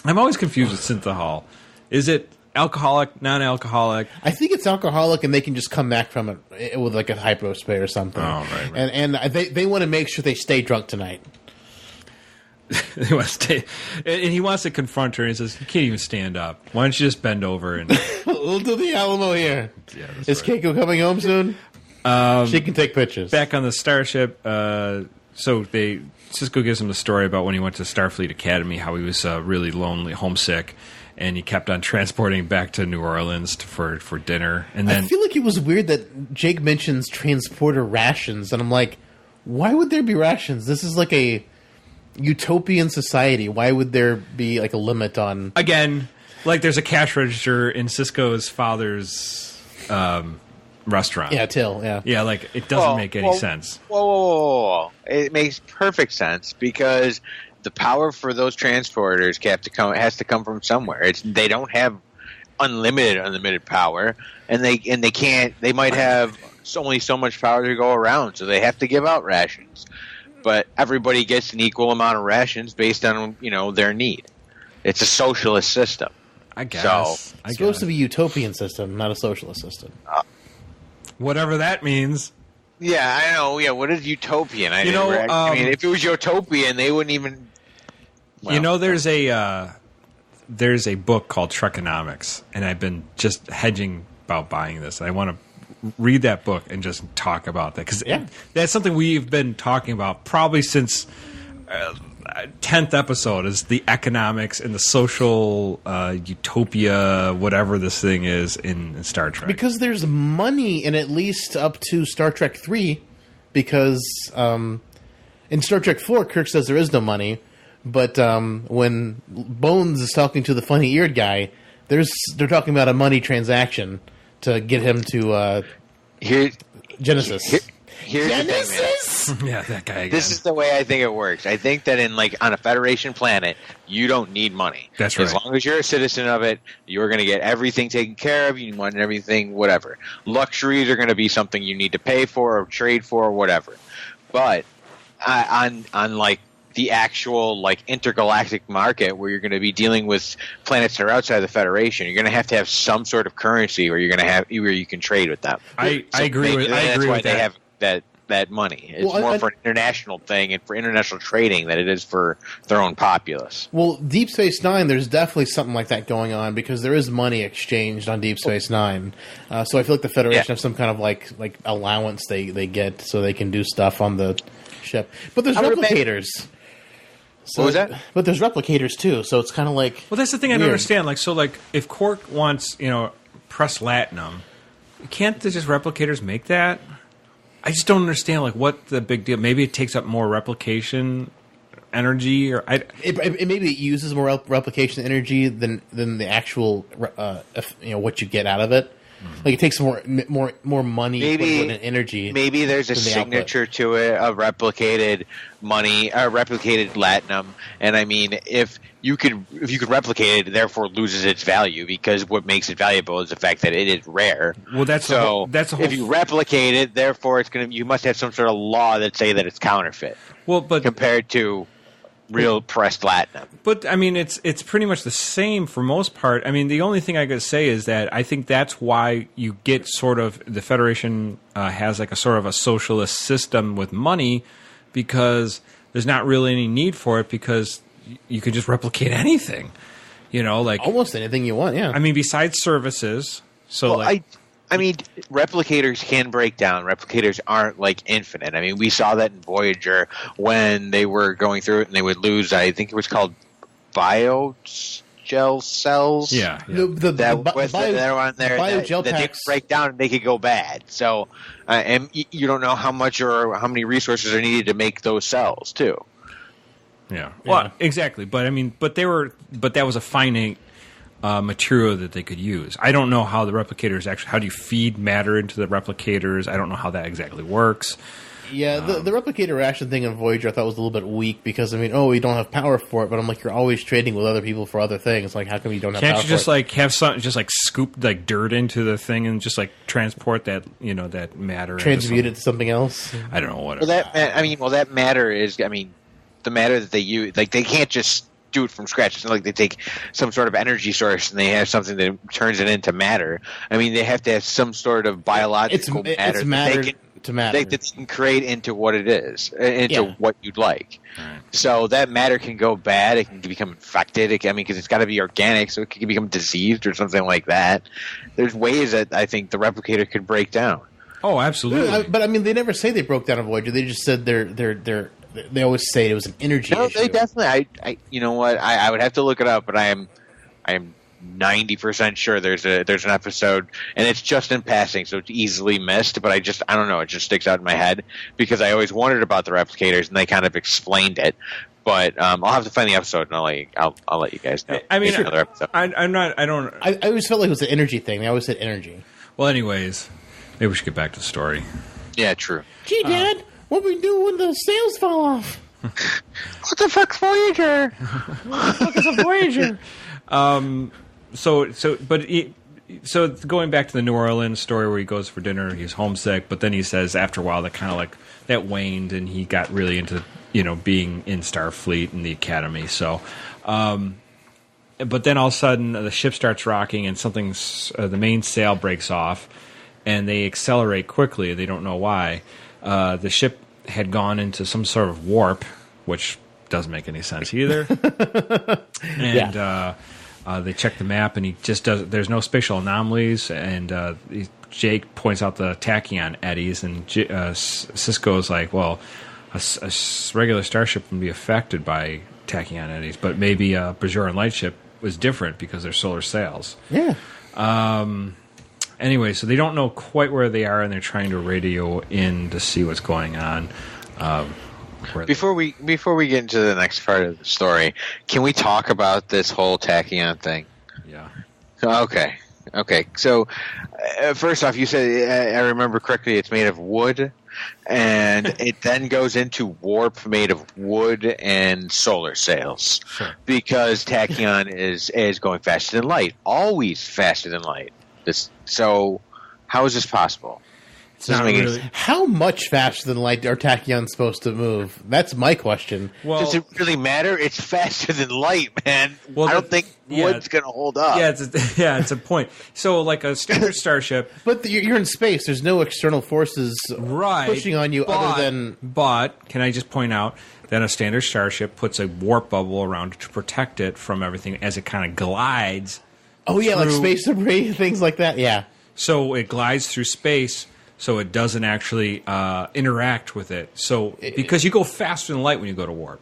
I'm always confused with Synthahol. Is it alcoholic, non-alcoholic? I think it's alcoholic, and they can just come back from it with like a hypo spray or something. Oh, right. And they want to make sure they stay drunk tonight. They want to stay, and he wants to confront her. And he says, "You can't even stand up. Why don't you just bend over and we'll do the Alamo here." Yeah, is right. Keiko coming home soon? She can take pictures. Back on the starship, Sisko gives him the story about when he went to Starfleet Academy, how he was really lonely, homesick, and he kept on transporting back to New Orleans for dinner. And then I feel like it was weird that Jake mentions transporter rations, and I'm like, why would there be rations? This is like a utopian society. Why would there be like a limit on... Again, like there's a cash register in Sisko's father's restaurant. Yeah, Till, yeah. Yeah, like it doesn't make any sense. Whoa. It makes perfect sense because the power for those transporters has to come from somewhere. They don't have unlimited power, and they might have only so much power to go around, so they have to give out rations. But everybody gets an equal amount of rations based on their need. It's a socialist system. I guess. It's supposed to be a utopian system, not a socialist system. Whatever that means. Yeah, I know. Yeah, what is utopian? I mean, if it was utopian, they wouldn't even. Well, there's a book called Trekonomics, and I've been just hedging about buying this. I want to read that book and just talk about that because that's something we've been talking about probably since 10th episode is the economics and the social utopia, whatever this thing is in Star Trek. Because there's money in at least up to Star Trek 3 because in Star Trek 4, Kirk says there is no money, but when Bones is talking to the funny-eared guy, they're talking about a money transaction to get him to Genesis. Here's Genesis! The thing, yeah, that guy again. This is the way I think it works. I think that on a Federation planet, you don't need money. That's right. As long as you're a citizen of it, you're going to get everything taken care of. You want everything, whatever. Luxuries are going to be something you need to pay for or trade for or whatever. But on like the actual like intergalactic market where you're going to be dealing with planets that are outside the Federation, you're going to have some sort of currency where you can trade with them. I agree with that's why that. They have that money. It's more for an international thing and for international trading than it is for their own populace. Well, Deep Space Nine, there's definitely something like that going on because there is money exchanged on Deep Space Nine. So I feel like the Federation has some kind of like allowance they get so they can do stuff on the ship. But there's replicators. What was that? But there's replicators too, so it's kind of like. Well, that's the thing I don't understand. Like, so, like, if Quark wants, press latinum, can't the just replicators make that? I just don't understand, like, what the big deal. Maybe it takes up more replication energy, or maybe it uses more replication energy than the actual what you get out of it. Like it takes more money and energy. Maybe there's a signature to it of replicated money, replicated latinum. And I mean, if you could replicate it, it therefore loses its value because what makes it valuable is the fact that it is rare. Well, that's if you replicate it, therefore you must have some sort of law that say that it's counterfeit. Well, but compared to real pressed platinum. But I mean, it's pretty much the same for most part. I mean, the only thing I could say is that I think that's why you get sort of the Federation has like a sort of a socialist system with money, because there's not really any need for it, because you can just replicate anything, like almost anything you want. Yeah, I mean, besides services. So well, I mean, replicators can break down. Replicators aren't like infinite. I mean, we saw that in Voyager when they were going through it and they would lose. I think it was called biogel cells. Yeah. The biogel that they break down and they could go bad. So, and you don't know how much or how many resources are needed to make those cells too. Yeah. Well, exactly. But I mean, but that was a finite material that they could use. I don't know how the replicators actually. How do you feed matter into the replicators? I don't know how that exactly works. Yeah, the replicator reaction thing in Voyager I thought was a little bit weak, because I mean, we don't have power for it, but I'm like, you're always trading with other people for other things. Like, how come you don't have? Can't power you just for it? like have some just like scoop like dirt into the thing and just like transport that that matter, transmute it to something else? I don't know what. Well, that matter is. I mean, the matter that they use, like they can't just do it from scratch. It's not like they take some sort of energy source and they have something that turns it into matter. I mean, they have to have some sort of biological matter. It's matter to matter. That they can create into what it is, into what you'd like. Right. So that matter can go bad. It can become infected. Because it's got to be organic, so it can become diseased or something like that. There's ways that I think the replicator could break down. Oh, absolutely. But I mean, they never say they broke down a Voyager. They just said they always say it was an energy issue. They definitely. I you know what? I would have to look it up, but I am 90% sure there's an episode, and it's just in passing, so it's easily missed. But I don't know. It just sticks out in my head because I always wondered about the replicators, and they kind of explained it. But I'll have to find the episode, and I'll let you guys know. I mean, another episode. I don't. I always felt like it was an energy thing. They always said energy. Well, anyways, maybe we should get back to the story. Yeah, true. Gee, Dad, what we do when the sails fall off? What the fuck's Voyager? What the fuck is a Voyager? So going back to the New Orleans story where he goes for dinner, he's homesick, but then he says after a while that kind of like that waned, and he got really into being in Starfleet and the Academy. So, but then all of a sudden the ship starts rocking and the main sail breaks off, and they accelerate quickly. They don't know why. The ship had gone into some sort of warp, which doesn't make any sense either. And they check the map, and he just does. There's no spatial anomalies, and Jake points out the tachyon eddies, and Sisko's like, "Well, a regular starship can be affected by tachyon eddies, but maybe a Bajoran lightship was different because they're solar sails." Yeah. Anyway, so they don't know quite where they are, and they're trying to radio in to see what's going on. Before we get into the next part of the story, can we talk about this whole tachyon thing? Yeah. Okay. So first off, you said, I remember correctly, it's made of wood, and it then goes into warp made of wood and solar sails. Sure. Because tachyon is going faster than light, always faster than light. So how is this possible? Not really. How much faster than light are tachyons supposed to move? That's my question. Well, does it really matter? It's faster than light, man. I don't think wood's going to hold up. Yeah, it's a point. So, like a standard starship, But you're in space. There's no external forces pushing on you other than... But, can I just point out that a standard starship puts a warp bubble around it to protect it from everything as it kind of glides. Oh, yeah, like space debris, things like that, yeah. So it glides through space, so it doesn't actually interact with it. So because you go faster than light when you go to warp.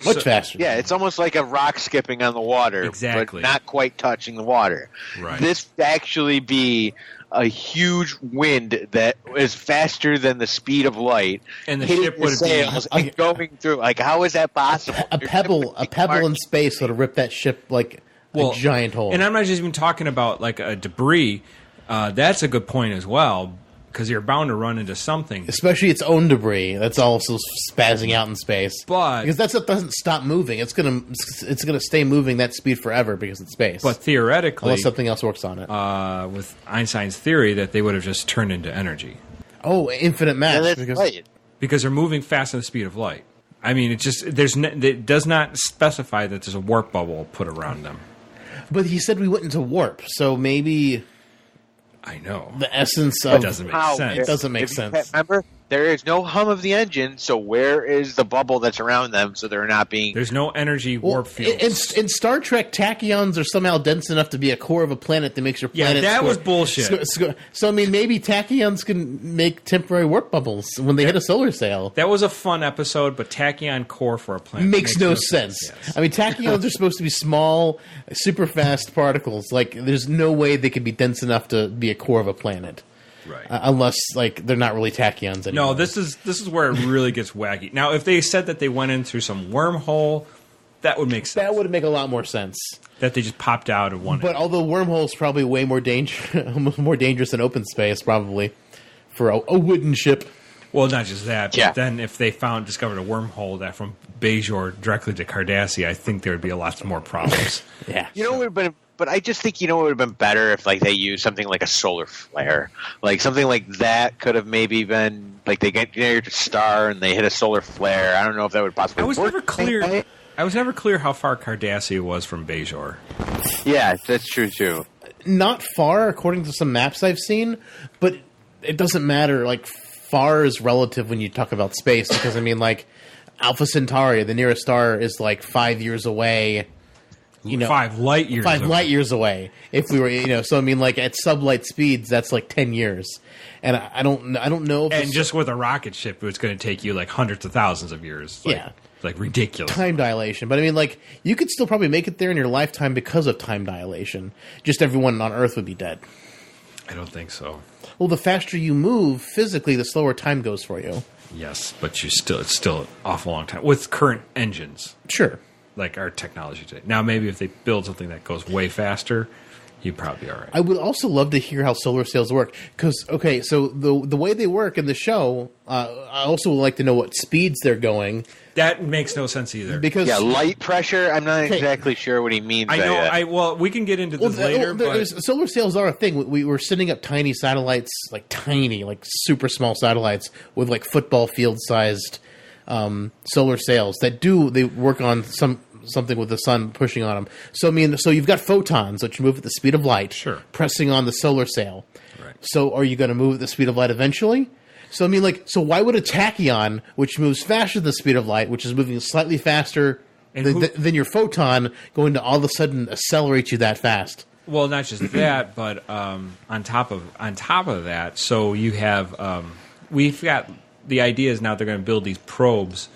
Much faster. Yeah, it's almost like a rock skipping on the water, exactly, but not quite touching the water. Right. This would actually be a huge wind that is faster than the speed of light, and the hitting ship the would sails and going through. Like, how is that possible? A pebble in space would have ripped that ship like a giant hole. And I'm not just even talking about like a debris. That's a good point as well, because you're bound to run into something, especially its own debris that's also spazzing out in space. But because that stuff doesn't stop moving, it's gonna stay moving that speed forever because it's space. But theoretically, unless something else works on it, with Einstein's theory that they would have just turned into energy. Oh, infinite mass, because they're moving faster than the speed of light. I mean, it does not specify that there's a warp bubble put around them. But he said we went into warp, so maybe I know the essence of it doesn't make sense. It doesn't make sense. Remember, there is no hum of the engine, so where is the bubble that's around them so they're not being... There's no energy warp fields. In Star Trek, tachyons are somehow dense enough to be a core of a planet that makes your planet... Yeah, that was bullshit. So, I mean, maybe tachyons can make temporary warp bubbles when they hit a solar sail. That was a fun episode, but tachyon core for a planet Makes no sense. Yes. I mean, tachyons are supposed to be small, super fast particles. Like, there's no way they could be dense enough to be a core of a planet. Right. Unless, like, they're not really tachyons anymore. No, this is where it really gets wacky. Now, if they said that they went in through some wormhole, that would make sense. That would make a lot more sense. That they just popped out of one. But although wormhole's probably way more more dangerous than open space, probably for a wooden ship. Well, not just that, but then if they discovered a wormhole that from Bajor directly to Cardassia, I think there would be a lot more problems. Yeah, you know, it would have been. But I just think, it would have been better if, like, they used something like a solar flare. Like, something like that could have maybe been, like, they get near a star and they hit a solar flare. I don't know if that would possibly work. I was never clear how far Cardassia was from Bajor. Yeah, that's true, too. Not far, according to some maps I've seen, but it doesn't matter. Like, far is relative when you talk about space, because, I mean, like, Alpha Centauri, the nearest star, is, like, 5 years away. 5 light years. 5 light years away. If we were, so I mean, like at sublight speeds, that's like 10 years, and I don't know. If and just with a rocket ship, it's going to take you like hundreds of thousands of years. Like, yeah, like ridiculous time dilation. But I mean, like you could still probably make it there in your lifetime because of time dilation. Just everyone on Earth would be dead. I don't think so. Well, the faster you move physically, the slower time goes for you. Yes, but it's still an awful long time with current engines. Sure. Like our technology today. Now, maybe if they build something that goes way faster, you'd probably be all right. I would also love to hear how solar sails work. Because, okay, so the way they work in the show, I also would like to know what speeds they're going. That makes no sense either. Because light pressure, I'm not exactly sure what he means by that. Well, we can get into this later. But solar sails are a thing. We were sending up tiny satellites, like super small satellites with like football field-sized solar sails they work on something with the sun pushing on them. So I mean, so you've got photons which move at the speed of light, sure, pressing on the solar sail. Right. So are you going to move at the speed of light eventually? So I mean, like, so why would a tachyon, which moves faster than the speed of light, which is moving slightly faster than your photon, going to all of a sudden accelerate you that fast? Well, not just that, but on top of that, so you have we've got. The idea is now they're going to build these probes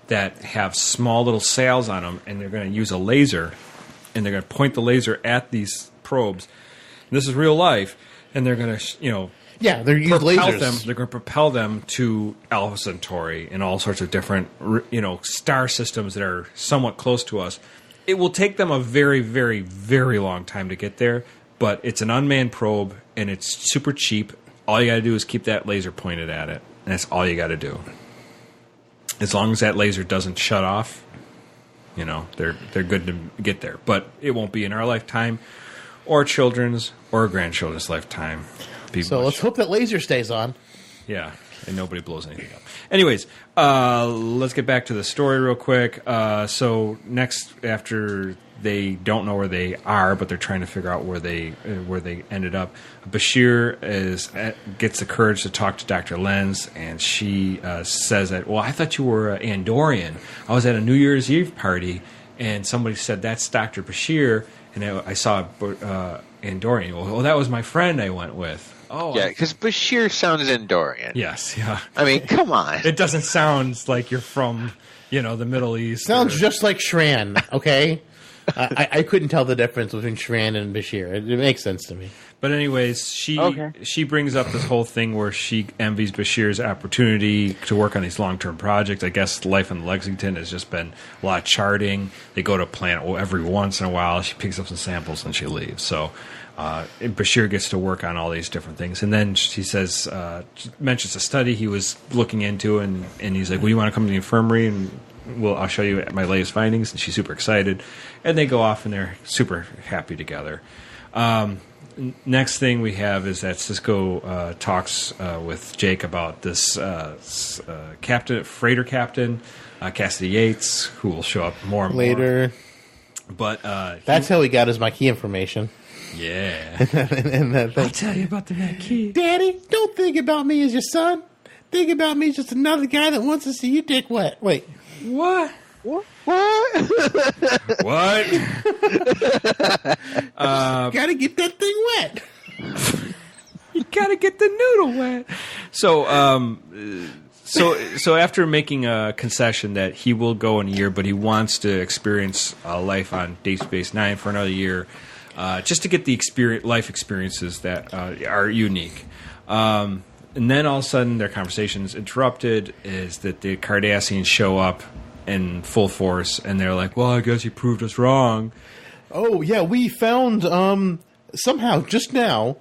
that have small little sails on them, and they're going to use a laser, and they're going to point the laser at these probes. And this is real life, and they're going to, they're use lasers. They're going to propel them to Alpha Centauri and all sorts of different, star systems that are somewhat close to us. It will take them a very, very, very long time to get there, but it's an unmanned probe, and it's super cheap. All you got to do is keep that laser pointed at it. And that's all you got to do. As long as that laser doesn't shut off, they're good to get there. But it won't be in our lifetime, or children's, or grandchildren's lifetime. Let's hope that laser stays on. Yeah, and nobody blows anything up. Anyways, let's get back to the story real quick. So next, after they don't know where they are, but they're trying to figure out where they ended up, Bashir gets the courage to talk to Dr. Lenz, and she says that, well, I thought you were Andorian. I was at a New Year's Eve party, and somebody said, that's Dr. Bashir, and I saw Andorian. Well, that was my friend I went with. Oh, yeah, because Bashir sounds Andorian. Yes, yeah. I mean, come on. It doesn't sound like you're from, the Middle East. Sounds just like Shran, okay? I couldn't tell the difference between Shran and Bashir. It makes sense to me. But anyways, she brings up this whole thing where she envies Bashir's opportunity to work on these long-term projects. I guess life in Lexington has just been a lot of charting. They go to a plant every once in a while. She picks up some samples and she leaves. So Bashir gets to work on all these different things. And then she says, she mentions a study he was looking into, and he's like, well, you want to come to the infirmary and I'll show you my latest findings. And she's super excited. And they go off and they're super happy together. next thing we have is that Sisko talks with Jake about this freighter captain, Cassidy Yates, who will show up more and later. More. But that's how he got his Maquis information. Yeah. and I'll tell you about the Maquis. Daddy, don't think about me as your son. Think about me as just another guy that wants to see your dick wet. Wait. What? What? What? Gotta get that thing wet. You gotta get the noodle wet. So after making a concession that he will go in a year, but he wants to experience life on Deep Space Nine for another year, just to get the life experiences that are unique. And then all of a sudden, their conversation's interrupted. Is that the Cardassians show up in full force, and they're like, "Well, I guess you proved us wrong." Oh yeah, we found somehow just now.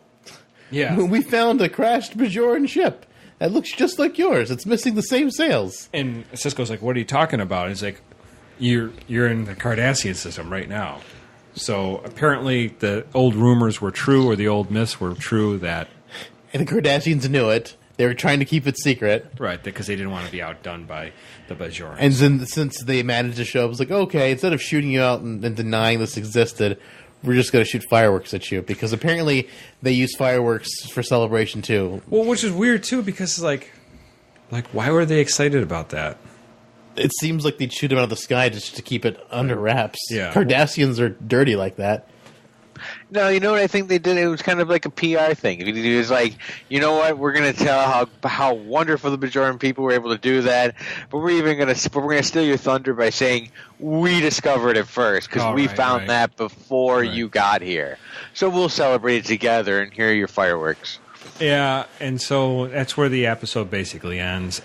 Yeah, we found a crashed Bajoran ship that looks just like yours. It's missing the same sails. And Sisko's like, "What are you talking about?" And he's like, "You're in the Cardassian system right now." So apparently, the old rumors were true, or the old myths were true that. And the Cardassians knew it. They were trying to keep it secret. Right, because they didn't want to be outdone by the Bajorans. And then, since they managed to show up, it was like, okay, instead of shooting you out and denying this existed, we're just going to shoot fireworks at you. Because apparently they use fireworks for celebration, too. Well, which is weird, too, because, like why were they excited about that? It seems like they'd shoot them out of the sky just to keep it under wraps. Yeah. Cardassians are dirty like that. No, you know what I think they did? It was kind of like a PR thing. It was like, you know what? We're going to tell how wonderful the Bajoran people were able to do that, but we're going to steal your thunder by saying we discovered it first because we found that before you got here. So we'll celebrate it together, and here are your fireworks. Yeah, and so that's where the episode basically ends.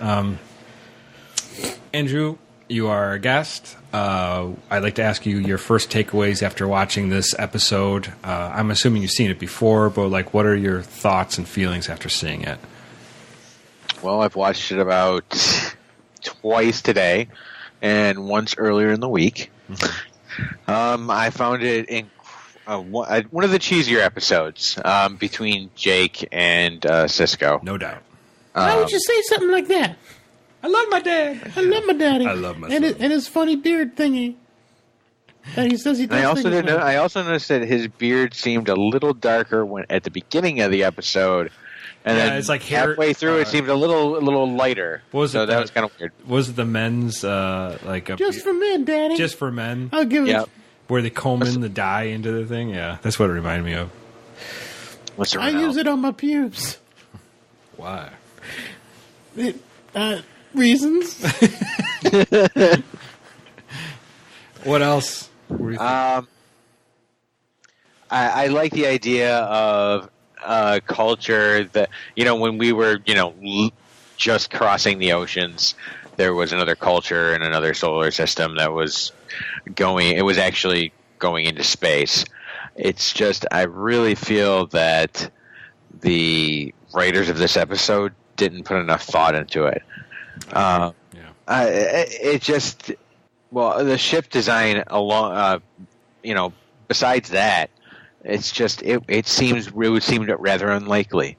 Andrew, you are our guest. I'd like to ask you your first takeaways after watching this episode. I'm assuming you've seen it before, but what are your thoughts and feelings after seeing it? Well, I've watched it about twice today and once earlier in the week. Mm-hmm. I found it one of the cheesier episodes between Jake and Sisko. No doubt. Why would you say something like that? I love my dad. I love my daddy. I love my and his funny beard thingy. That he says he does. I also noticed that his beard seemed a little darker at the beginning of the episode, and then it's like halfway through it seemed a little lighter. That was kind of weird. Was it the men's just for men, Daddy? Just for men. I'll give it. Where they comb in the dye into the thing. Yeah, that's what it reminded me of. I use it on my pubes. Why? Reasons. What else? What do you think? I like the idea of culture that, when we were, just crossing the oceans, there was another culture in another solar system that was actually going into space. It's just, I really feel that the writers of this episode didn't put enough thought into it. The ship design besides that, it's just it would seem rather unlikely.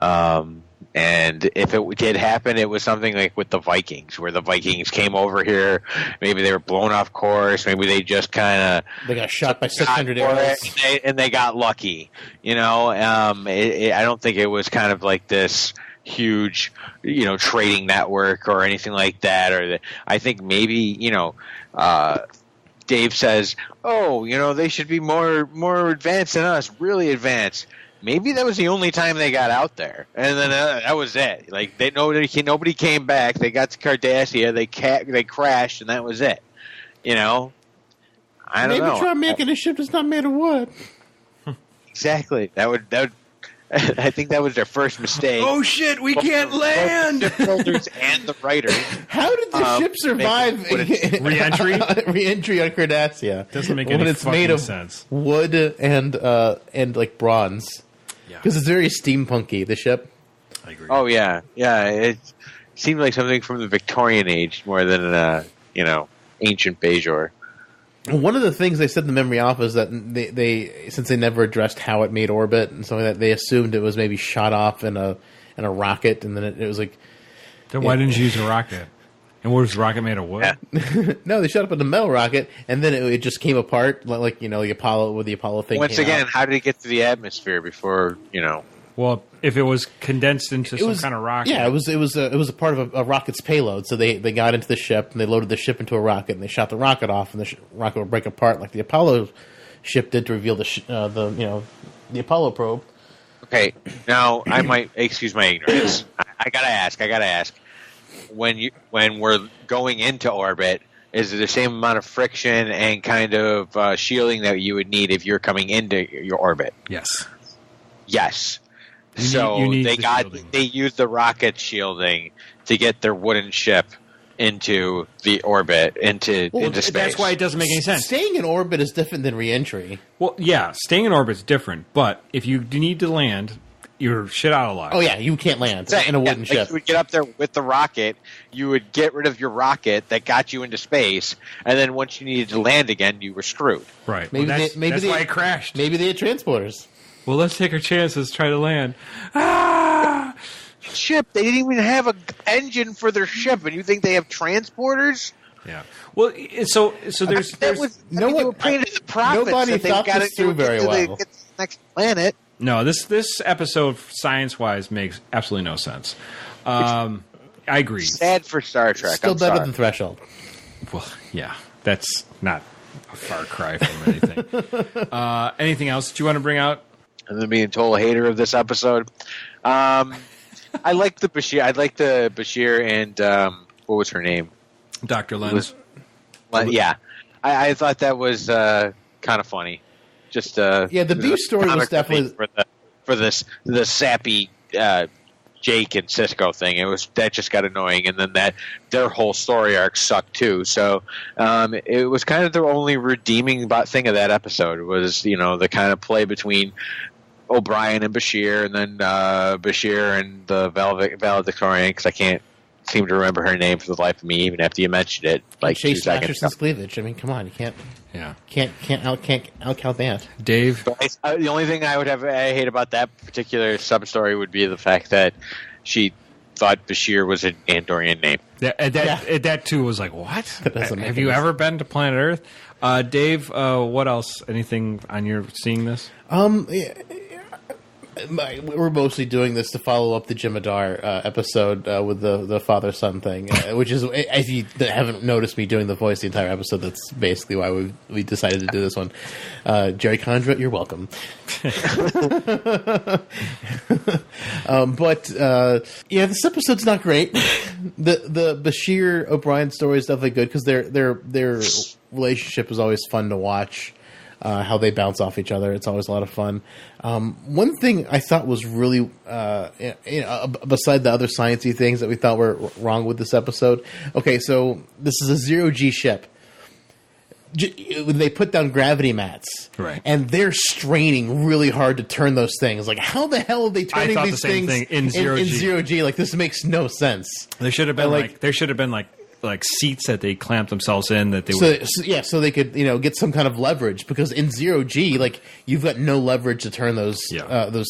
And if it did happen, it was something like with the Vikings, where the Vikings came over here. Maybe they were blown off course. Maybe they just they got shot by 600 arrows, and they got lucky. I don't think it was kind of like this huge, trading network or anything like that. I think maybe, Dave says, "Oh, they should be more advanced than us, really advanced." Maybe that was the only time they got out there, and then that was it. Like nobody came back. They got to Cardassia, they crashed, and that was it. I don't know. Maybe try making a ship that's not made of wood. Exactly. That would. I think that was their first mistake. Oh shit! We can't land. The builders and the writers. How did the ship survive re-entry? Re-entry on Cardassia Doesn't make any it's made of sense. Wood and like bronze. Because it's very steampunky. The ship. I agree. Oh yeah. It seemed like something from the Victorian age more than ancient Bajor. One of the things they said in the memory off is that they since they never addressed how it made orbit and something like that, they assumed it was maybe shot off in a rocket, and then it was like. Then why didn't you use a rocket? And was the rocket made of wood? Yeah. No, they shot up in the metal rocket, and then it just came apart, like the Apollo thing. Once again, how did it get to the atmosphere before Well, if it was condensed into some kind of rocket, yeah, it was a part of a rocket's payload. So they got into the ship and they loaded the ship into a rocket and they shot the rocket off, and the rocket would break apart like the Apollo ship did to reveal the Apollo probe. Okay, now I might excuse my ignorance. I gotta ask. When we're going into orbit, is it the same amount of friction and kind of shielding that you would need if you're coming into your orbit? Yes. Yes. You need They used the rocket shielding to get their wooden ship into the orbit into space. That's why it doesn't make any sense. Staying in orbit is different than re-entry. Well, yeah, staying in orbit is different, but if you need to land, you're shit out of luck. Oh yeah, you can't land in a wooden ship. You would get up there with the rocket. You would get rid of your rocket that got you into space, and then once you needed to land again, you were screwed. Right. Maybe that's why it crashed. Maybe they had transporters. Well, let's take our chances. Try to land. Ah! Ship. They didn't even have an engine for their ship, and you think they have transporters? Yeah. Well, so there's they were praying to the prophets. Nobody thought this through very well. Get to the next planet. No, this episode, science-wise, makes absolutely no sense. I agree. Sad for Star Trek. Still better than Threshold. Well, yeah, that's not a far cry from anything. Anything else that you want to bring out? And then being a total hater of this episode. I like the Bashir. I like the Bashir and what was her name? Dr. Lenz. Yeah, I thought that was kind of funny. Just the beef story was definitely for the sappy Jake and Sisko thing. That just got annoying, and then their whole story arc sucked too. So it was kind of the only redeeming thing of that episode was the kind of play between O'Brien and Bashir, and then Bashir and the valedictorian, because I can't seem to remember her name for the life of me, even after you mentioned it. Like Chase Masterson's cleavage. I mean, come on, you can't. Yeah. Can't outcount that. Dave? The only thing I hate about that particular sub-story would be the fact that she thought Bashir was an Andorian name. That too was like, what? Have you ever been to planet Earth? Dave, what else? Anything on your seeing this? We're mostly doing this to follow up the Jem'Hadar episode with the father-son thing, which is, if you haven't noticed me doing the voice the entire episode, that's basically why we decided to do this one. Jerry Condra, you're welcome. This episode's not great. The Bashir O'Brien story is definitely good because their relationship is always fun to watch. How they bounce off each other. It's always a lot of fun. One thing I thought was really, beside the other sciencey things that we thought were wrong with this episode. Okay, so this is a zero-G ship. They put down gravity mats, right? And they're straining really hard to turn those things. Like, how the hell are they turning these things in zero G? Like, this makes no sense. There should have been like seats that they clamped themselves in that they so they could get some kind of leverage, because in zero G, like, you've got no leverage to turn those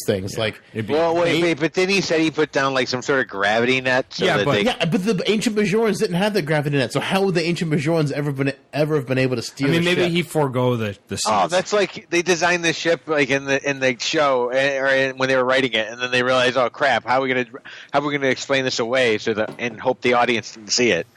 things. Yeah. Like, but then he said he put down like some sort of gravity net. But the ancient Bajorans didn't have the gravity net, so how would the ancient Bajorans ever have been able to steer? I mean, maybe ship? he forego the seats. Oh, that's like they designed the ship like in the show or when they were writing it, and then they realized, oh crap, how are we gonna explain this away and hope the audience didn't see it.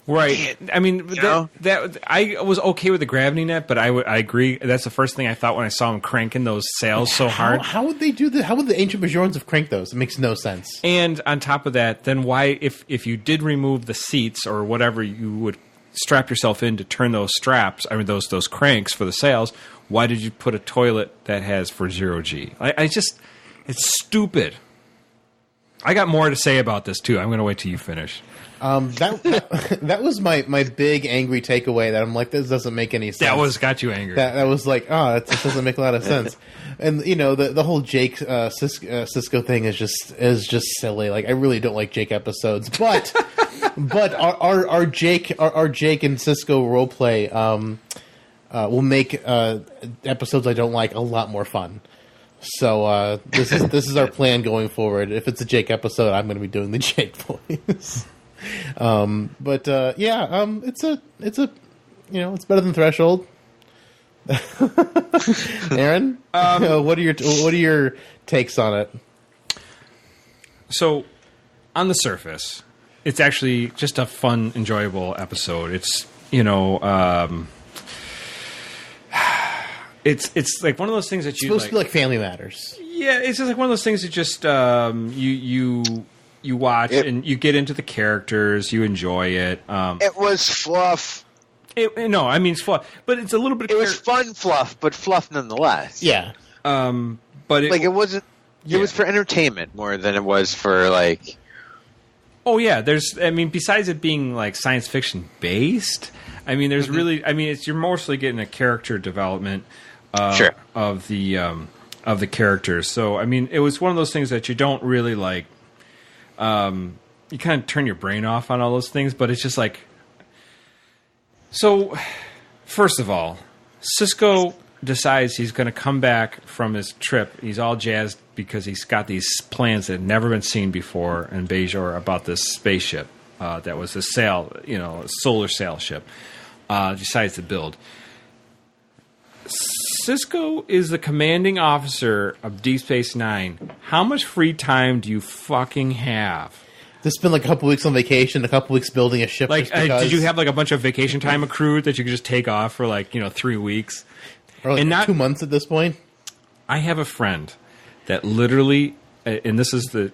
Right. I mean, that I was okay with the gravity net, but I agree. That's the first thing I thought when I saw him cranking those sails so hard. How would they do that? How would the ancient Bajorans have cranked those? It makes no sense. And on top of that, then why, if you did remove the seats or whatever you would strap yourself in to turn those straps, I mean those cranks for the sails, why did you put a toilet that has for zero G? It's stupid. I got more to say about this too. I'm going to wait till you finish. That was my big angry takeaway. That I'm like, this doesn't make any sense. Got you angry. That was like, it doesn't make a lot of sense. And the whole Jake Sisko thing is just silly. Like, I really don't like Jake episodes, but our Jake and Sisko roleplay. will make episodes I don't like a lot more fun. So this is our plan going forward. If it's a Jake episode, I'm going to be doing the Jake voice. It's better than Threshold. Aaron, what are your takes on it? So, on the surface, it's actually just a fun, enjoyable episode. It's it's like one of those things that you supposed to be like Family Matters. Yeah, it's just like one of those things that just you watch and you get into the characters, you enjoy it. It was fluff. It's fluff, but it's a little bit. It was fun fluff, but fluff nonetheless. Yeah. But it wasn't. It was for entertainment more than it was for like. Oh yeah, besides it being like science fiction based, there's really, you're mostly getting a character development of the characters. So it was one of those things that you don't really like. You kind of turn your brain off on all those things, but it's just like. So, first of all, Sisko decides he's going to come back from his trip. He's all jazzed because he's got these plans that had never been seen before in Bajor about this spaceship that was a solar sail ship. Decides to build. Sisko is the commanding officer of Deep Space Nine. How much free time do you fucking have? To spend like a couple weeks on vacation, a couple weeks building a ship. Like, did you have like a bunch of vacation time accrued that you could just take off for 3 weeks? Or like not 2 months at this point? I have a friend that literally, and this is the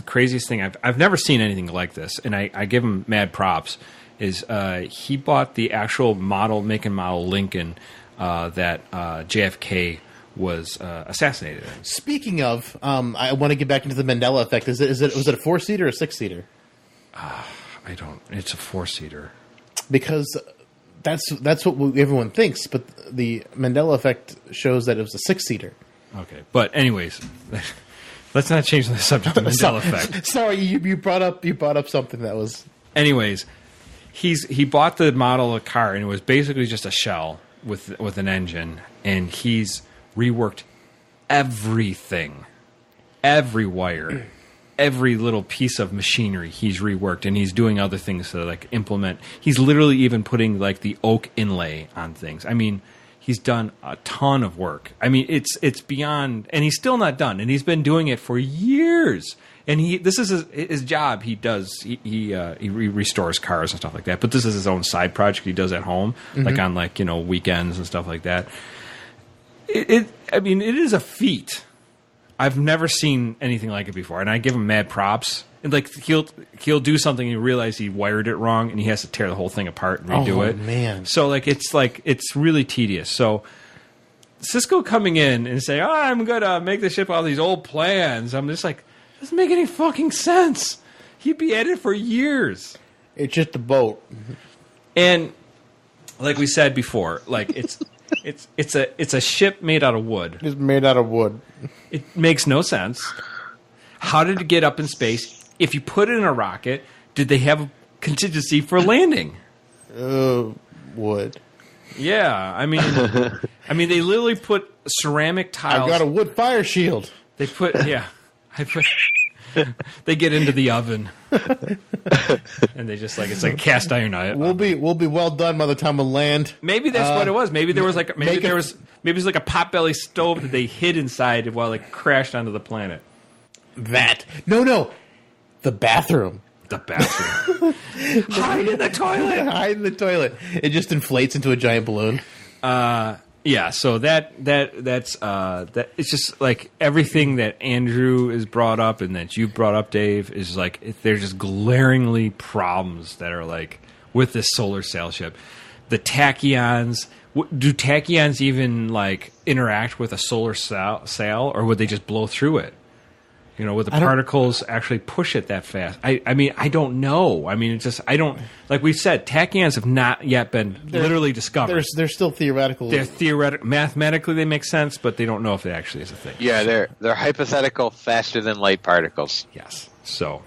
craziest thing. I've never seen anything like this, and I give him mad props. Is he bought the actual make and model Lincoln that JFK was assassinated in. Speaking of, I want to get back into the Mandela effect. Was it a 4-seater or a 6-seater? It's a 4-seater. Because that's what everyone thinks, but the Mandela effect shows that it was a 6-seater. Okay, but anyways, let's not change the subject of the Mandela effect. Sorry, you brought up something that was. Anyways, he bought the model of the car and it was basically just a shell with an engine, and he's reworked everything, every wire, every little piece of machinery he's reworked, and he's doing other things to like implement. He's literally even putting like the oak inlay on things. He's done a ton of work. It's beyond, and he's still not done, and he's been doing it for years. And this is his job. He restores cars and stuff like that. But this is his own side project he does at home, like on weekends and stuff like that. It is a feat. I've never seen anything like it before, and I give him mad props. And like he'll do something and you realize he wired it wrong, and he has to tear the whole thing apart and redo it. Man! So it's really tedious. So Sisko coming in and saying, I'm gonna make the ship all these old plans. I'm just like, doesn't make any fucking sense. He'd be at it for years. It's just a boat, and like we said before, like it's a ship made out of wood. It's made out of wood. It makes no sense. How did it get up in space? If you put it in a rocket, did they have a contingency for landing? Wood. Yeah, they literally put ceramic tiles. I've got a wood fire shield. They put they get into the oven, and they just it's like a cast iron oven. We'll be well done by the time we land. Maybe that's what it was. Maybe there was maybe it was like a potbelly stove that they hid inside while it crashed onto the planet. No, the bathroom. The bathroom. Hide in the toilet. Hide in the toilet. It just inflates into a giant balloon. Yeah, so that's it's just like everything that Andrew has brought up and that you brought up, Dave, is like there's just glaringly problems that are like with this solar sail ship. The tachyons, do tachyons even like interact with a solar sail, or would they just blow through it? Would the particles actually push it that fast? I don't know. It's just, like we said, tachyons have not yet been literally discovered. They're still theoretical. They're theoretical. Mathematically, they make sense, but they don't know if it actually is a thing. Yeah, they're hypothetical faster than light particles. Yes. So.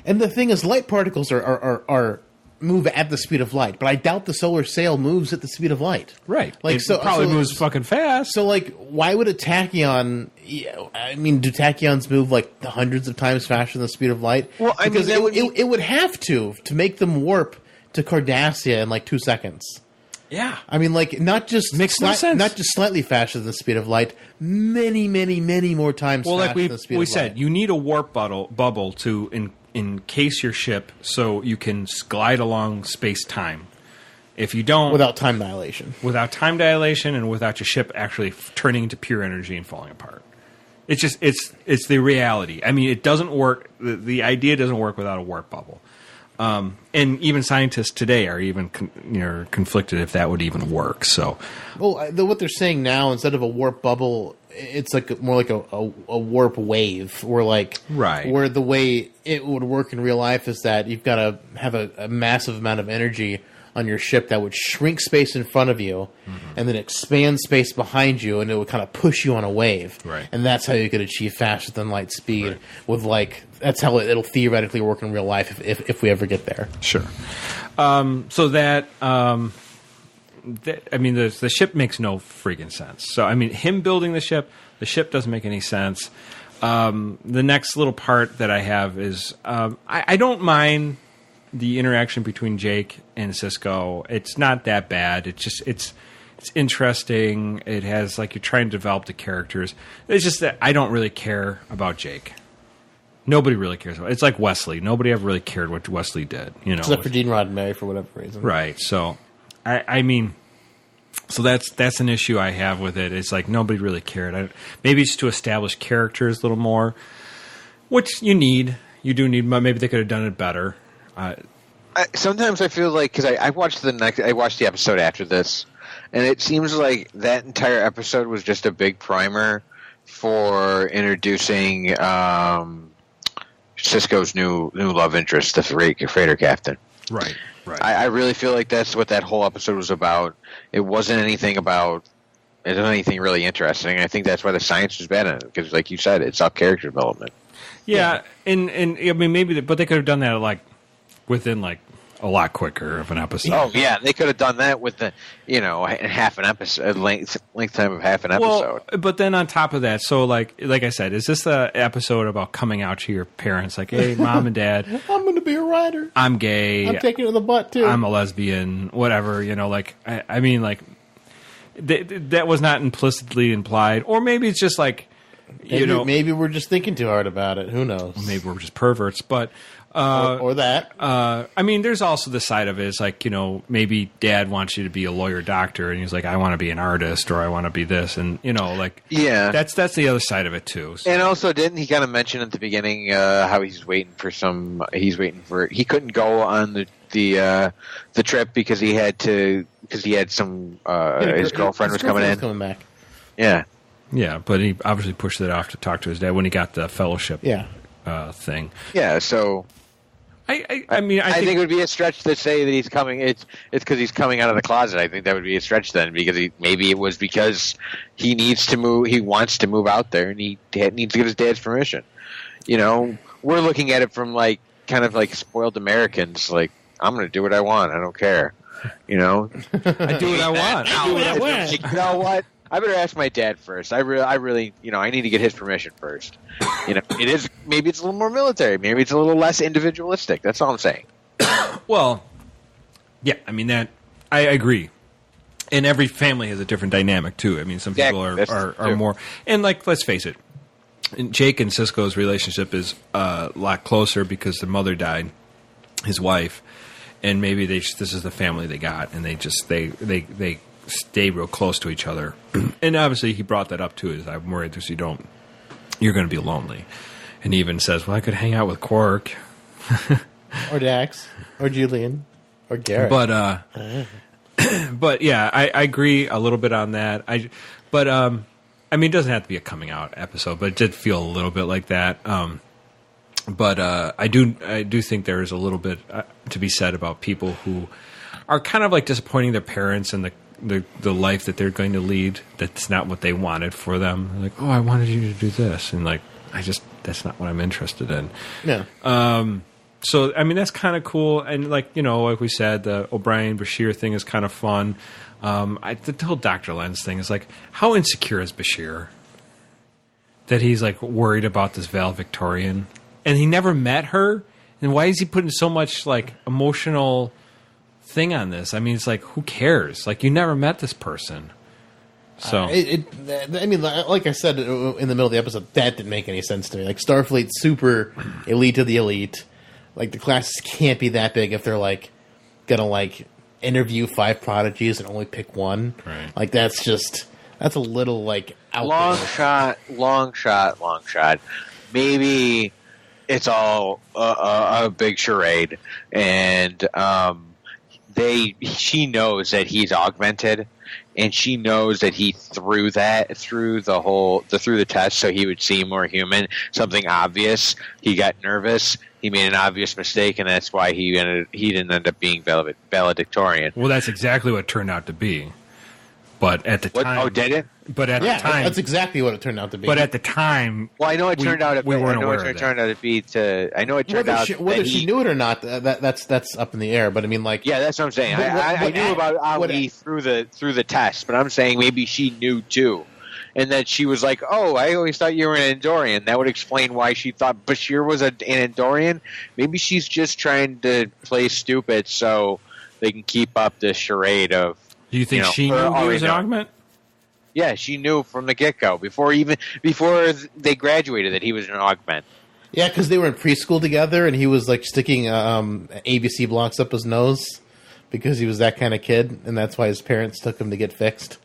And the thing is, light particles are move at the speed of light, but I doubt the solar sail moves at the speed of light. Right. Like, it probably moves fucking fast. So, like, why would a tachyon... I mean, do tachyons move, like, the hundreds of times faster than the speed of light? Well, I mean, it would have to make them warp to Cardassia in, like, 2 seconds. Yeah. I mean, like, not just Makes no sense. Not just slightly faster than the speed of light, many, many, many more times faster like than the speed of light. we said, you need a warp bubble to encase your ship so you can glide along space-time. If you don't... Without time dilation. Without time dilation and without your ship actually turning into pure energy and falling apart. It's just... It's the reality. I mean, it doesn't work... The idea doesn't work without a warp bubble. And even scientists today are even conflicted if that would even work. So, well, what they're saying now, instead of a warp bubble, it's like more like a warp wave, or like where the way it would work in real life is that you've got to have a massive amount of energy on your ship that would shrink space in front of you, and then expand space behind you, and it would kind of push you on a wave. Right. And that's how you could achieve faster than light speed with that's how it'll theoretically work in real life if we ever get there. Sure. So that I mean, the ship makes no freaking sense. So I mean, him building the ship doesn't make any sense. The next little part that I have is I don't mind the interaction between Jake and Sisko. It's not that bad. It's interesting. It has, like, you're trying to develop the characters. It's just that I don't really care about Jake. Nobody really cares about it. It's like Wesley. Nobody ever really cared what Wesley did, except for Dean Roddenberry for whatever reason. Right. So I mean, so that's an issue I have with it. It's like nobody really cared. Maybe it's to establish characters a little more, which you do need. Maybe they could have done it better. Sometimes I feel like, because I watched the episode after this, and it seems like that entire episode was just a big primer for introducing Sisko's new love interest, the freighter captain. Right. I really feel like that's what that whole episode was about. It wasn't anything really interesting. I think that's why the science was bad in it, because, like you said, it's all character development. Yeah, and I mean, maybe, but they could have done that within a lot quicker of an episode. Oh yeah, they could have done that with half an episode length time of half an episode. Well, but then on top of that, so like I said, is this the episode about coming out to your parents? Like, hey, mom and dad, I'm going to be a writer. I'm gay. I'm taking it in the butt too. I'm a lesbian. Whatever. I mean, that was not implicitly implied, or maybe it's just like. Maybe we're just thinking too hard about it. Who knows? Maybe we're just perverts, but or that. I mean, there's also the side of it. It's like, maybe dad wants you to be a lawyer, doctor, and he's like, I want to be an artist, or I want to be this, and yeah, that's the other side of it too. So. And also, didn't he kind of mention at the beginning how he couldn't go on the trip because he had some his girlfriend was coming in. Coming back. Yeah. Yeah, but he obviously pushed it off to talk to his dad when he got the fellowship thing. Yeah, so I mean, I think it would be a stretch to say that he's coming. It's because he's coming out of the closet. I think that would be a stretch then, because maybe it was because he needs to move. He wants to move out there, and he needs to get his dad's permission. We're looking at it from kind of like spoiled Americans. Like, I'm going to do what I want. I don't care. I do what I want. I do what I want. You know what? I better ask my dad first. I really, I need to get his permission first. Maybe it's a little more military. Maybe it's a little less individualistic. That's all I'm saying. Well, yeah, I mean, that I agree. And every family has a different dynamic too. I mean, some people are more, and let's face it, Jake and Sisko's relationship is a lot closer because the mother died, his wife, and maybe this is the family they got, and they stay real close to each other. And obviously he brought that up too, is I'm worried that you're going to be lonely. And he even says, well, I could hang out with Quark. Or Dax. Or Julian. Or Garrett. But yeah, I agree a little bit on that. I mean, it doesn't have to be a coming out episode, but it did feel a little bit like that. But I do think there is a little bit to be said about people who are kind of like disappointing their parents and the life that they're going to lead. That's not what they wanted for them. Like, oh, I wanted you to do this, and that's not what I'm interested in. Yeah. So, I mean, that's kind of cool. And, like we said, the O'Brien-Bashir thing is kind of fun. The whole Dr. Lens thing is like, how insecure is Bashir? That he's, like, worried about this valedictorian. And he never met her? And why is he putting so much, like, emotional thing on this? I mean, it's like, who cares? Like, you never met this person. So I mean, like I said in the middle of the episode, that didn't make any sense to me. Like, Starfleet's super elite of the elite. Like, the classes can't be that big if they're, like, gonna, like, interview 5 prodigies and only pick one. Right. Like, that's a little, like, out long shot. Maybe it's all a big charade, and she knows that he's augmented, and she knows that he threw the test so he would seem more human. Something obvious. He got nervous. He made an obvious mistake, and that's why he didn't end up being valedictorian. Well, that's exactly what it turned out to be. But at the time, oh, did it? But at the time, that's exactly what it turned out to be. But at the time, well, I know it turned out. We weren't aware of it. Turned out to be. I know it turned out. Whether she knew it or not, that's up in the air. But I mean, like, yeah, that's what I'm saying. I knew about Ali through the test, but I'm saying maybe she knew too, and that she was like, "Oh, I always thought you were an Andorian." That would explain why she thought Bashir was an Andorian. Maybe she's just trying to play stupid so they can keep up this charade of. Do you think she knew he was an augment? Yeah, she knew from the get-go, before they graduated, that he was an augment. Yeah, because they were in preschool together, and he was, like, sticking ABC blocks up his nose because he was that kind of kid, and that's why his parents took him to get fixed.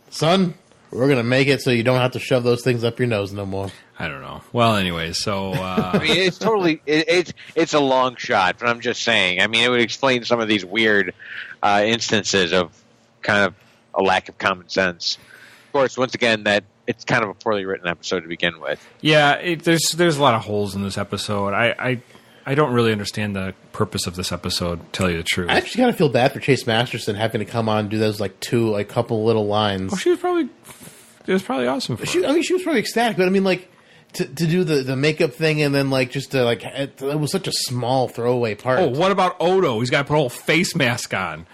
Son, we're going to make it so you don't have to shove those things up your nose no more. I don't know. Well, anyway, so... I mean, it's totally... It's a long shot, but I'm just saying. I mean, it would explain some of these weird instances of kind of a lack of common sense. Of course, once again, that it's kind of a poorly written episode to begin with. Yeah, there's a lot of holes in this episode. I don't really understand the purpose of this episode, to tell you the truth. I actually kind of feel bad for Chase Masterson having to come on and do those, like, couple little lines. Oh, it was probably awesome for her. I mean, she was probably ecstatic, but I mean, like, to do the makeup thing and then, like, just to, like, it was such a small throwaway part. Oh, what about Odo? He's got to put a whole face mask on.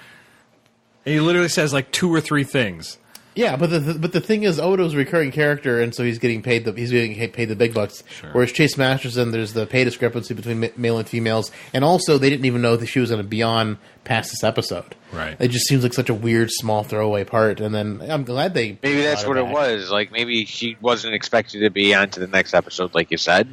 And he literally says, like, 2 or 3 things. Yeah, but the thing is, Odo's a recurring character, and so he's getting paid the big bucks. Sure. Whereas Chase Masterson, there's the pay discrepancy between male and females, and also they didn't even know that she was going to be on past this episode. Right. It just seems like such a weird, small throwaway part, and then I'm glad they maybe that's what it was. Like, maybe she wasn't expected to be on to the next episode, like you said.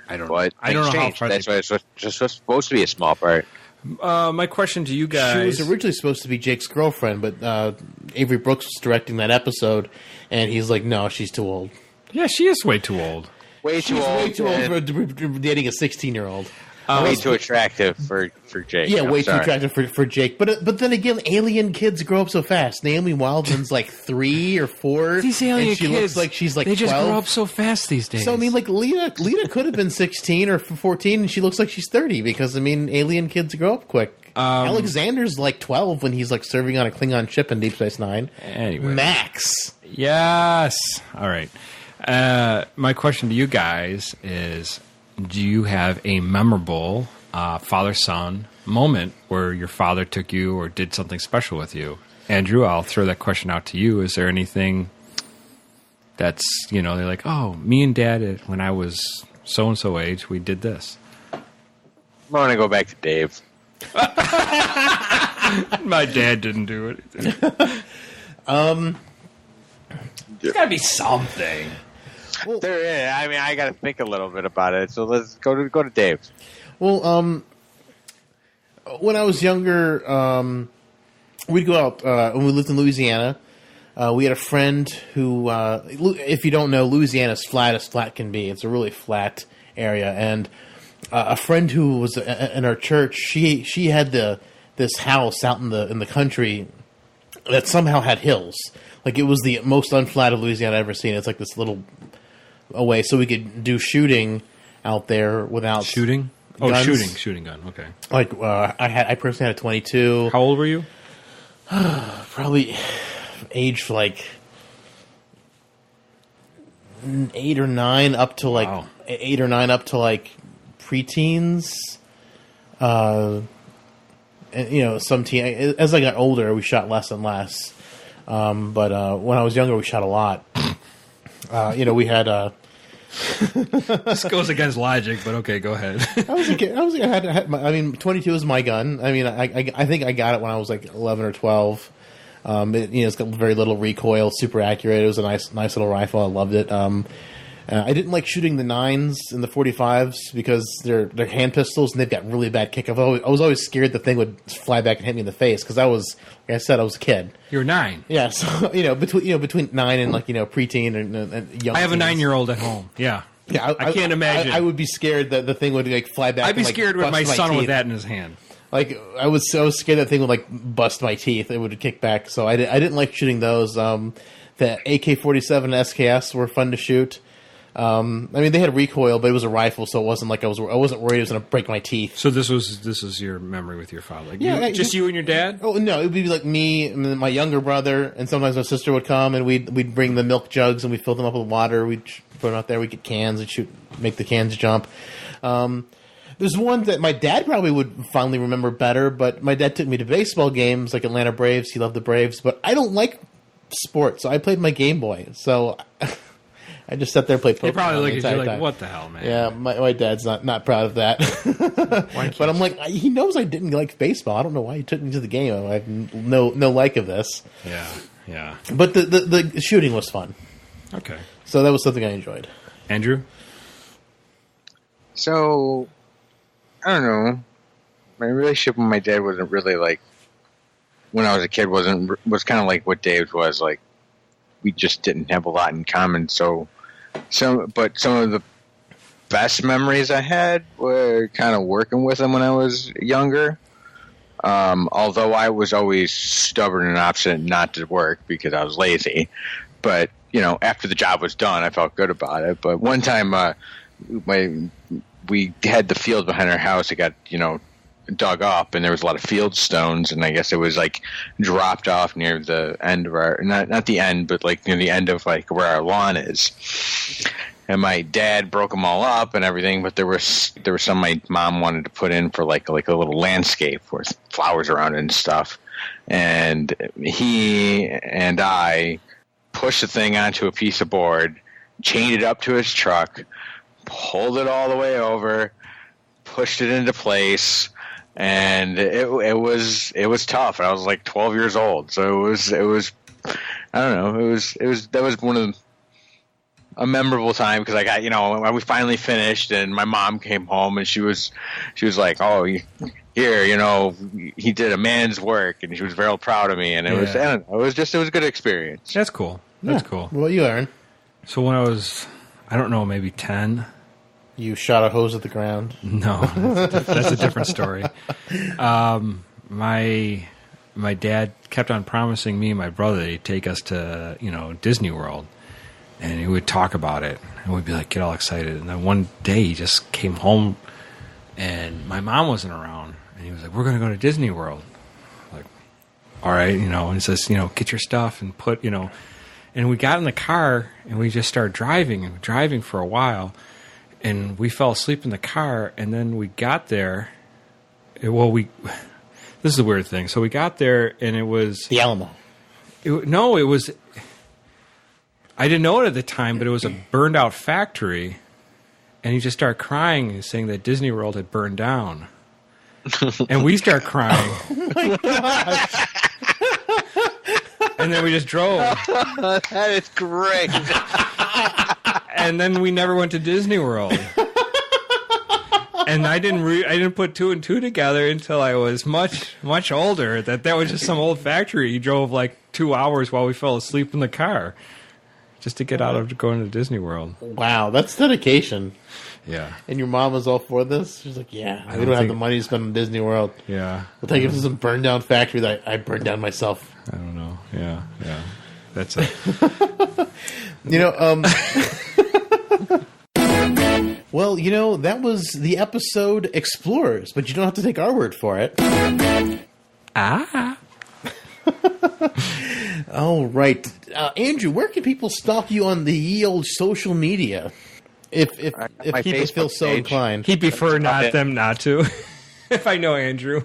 I don't know how far that's why it's just supposed to be a small part. My question to you guys... She was originally supposed to be Jake's girlfriend, but Avery Brooks was directing that episode, and he's like, no, she's too old. Yeah, she is way too old. Way too old for dating a 16-year-old. Way too attractive for Jake. Yeah, way too attractive for Jake. But then again, alien kids grow up so fast. Naomi Wildman's like 3 or 4. These alien and she kids, looks like she's like they 12. Just grow up so fast these days. So I mean, like Lita could have been 16 or 14, and she looks like she's 30 because I mean, alien kids grow up quick. Alexander's like 12 when he's like serving on a Klingon ship in Deep Space Nine. Anyway, Max. Yes. All right. My question to you guys is: do you have a memorable father-son moment where your father took you or did something special with you? Andrew, I'll throw that question out to you. Is there anything that's, they're like, oh, me and Dad, when I was so-and-so age, we did this? I want to go back to Dave. My dad didn't do anything. There's got to be something. Well, there is. I mean, I got to think a little bit about it. So let's go to Dave. Well, when I was younger, we'd go out when we lived in Louisiana. We had a friend who, if you don't know, Louisiana's flat as flat can be. It's a really flat area, and a friend who was in our church, she had this house out in the country that somehow had hills. Like, it was the most unflat of Louisiana I've ever seen. It's like this little away, so we could do shooting out there without shooting. Guns. Oh, shooting gun. Okay. Like I personally had a 22. How old were you? Probably age like 8 or 9 up to like wow. 8 or 9 up to like preteens. And, some teen. As I got older, we shot less and less. But when I was younger, we shot a lot. We had. This goes against logic, but okay, go ahead. I was a kid. I had 22 is my gun. I mean, I think I got it when I was like 11 or 12. It's got very little recoil, super accurate. It was a nice little rifle. I loved it. I didn't like shooting the 9s and the 45s because they're hand pistols and they've got really bad kick. I was always scared the thing would fly back and hit me in the face because I was, like I said, I was a kid. You were 9. Yeah, so between 9 and preteen and young. I have a teens. 9-year-old at home. Yeah. Yeah, I can't imagine. I would be scared that the thing would fly back. I'd be scared with my son teeth. with that in his hand. Like I was scared that thing would bust my teeth. It would kick back. So I didn't like shooting those. The AK-47 and SKS were fun to shoot. They had recoil, but it was a rifle, so it wasn't like I wasn't worried it was going to break my teeth. So this is your memory with your father? Like Yeah, you and your dad? Oh no, it would be like me and then my younger brother, and sometimes my sister would come, and we'd bring the milk jugs and we'd fill them up with water. We'd put them out there. We'd get cans and make the cans jump. There's one that my dad probably would finally remember better, but my dad took me to baseball games like Atlanta Braves. He loved the Braves, but I don't like sports, so I played my Game Boy. So I just sat there and played Pokemon. He probably looked at you like, time. what the hell, man? Yeah, my dad's not proud of that. But I'm like, he knows I didn't like baseball. I don't know why he took me to the game. I have no like of this. Yeah. But the shooting was fun. Okay. So that was something I enjoyed. Andrew? So, I don't know. My relationship with my dad wasn't really like, when I was a kid, was kind of like what Dave's was. Like, we just didn't have a lot in common. So, but some of the best memories I had were kind of working with him when I was younger. Although I was always stubborn and obstinate not to work because I was lazy. But, after the job was done, I felt good about it. But one time, we had the field behind our house. It got, dug up, and there was a lot of field stones, and I guess it was like dropped off near the end of our, not the end, but like near the end of like where our lawn is. And my dad broke them all up and everything, but there was some my mom wanted to put in for like a little landscape with flowers around it and stuff. And he and I pushed the thing onto a piece of board, chained it up to his truck, pulled it all the way over, pushed it into place, and it was tough. I was like 12 years old, so it was I don't know, that was one of a memorable time because I got, when we finally finished and my mom came home and she was like, oh, here, he did a man's work, and she was very proud of me, and it was a good experience. That's cool. That's cool. What you Aaron? So when I was, I don't know, maybe 10. You shot a hose at the ground? No, that's a different story. My dad kept on promising me and my brother he'd take us to, Disney World, and he would talk about it, and we'd be like, get all excited. And then one day he just came home, and my mom wasn't around, and he was like, we're going to go to Disney World. Like, all right, and he says, get your stuff and put, and we got in the car, and we just started driving for a while. And we fell asleep in the car, and then we got there. This is the weird thing. So we got there, and it was the Alamo. It was. I didn't know it at the time, but it was a burned out factory, and he just started crying and saying that Disney World had burned down, and we start crying. Oh my god! And then we just drove. That is great. And then we never went to Disney World. And I didn't put two and two together until I was much, much older, that was just some old factory. He drove like 2 hours while we fell asleep in the car just to get out of going to Disney World. Wow, that's dedication. Yeah. And your mom was all for this? She's like, yeah, we don't have the money to spend on Disney World. Yeah. We'll take it to some burned down factory that I burned down myself. I don't know. Yeah. That's it. Well, that was the episode Explorers, but you don't have to take our word for it. All right. Andrew, where can people stalk you on the ye old social media? if my people feel Facebook so page. inclined. He'd prefer it. them not to. If I know Andrew.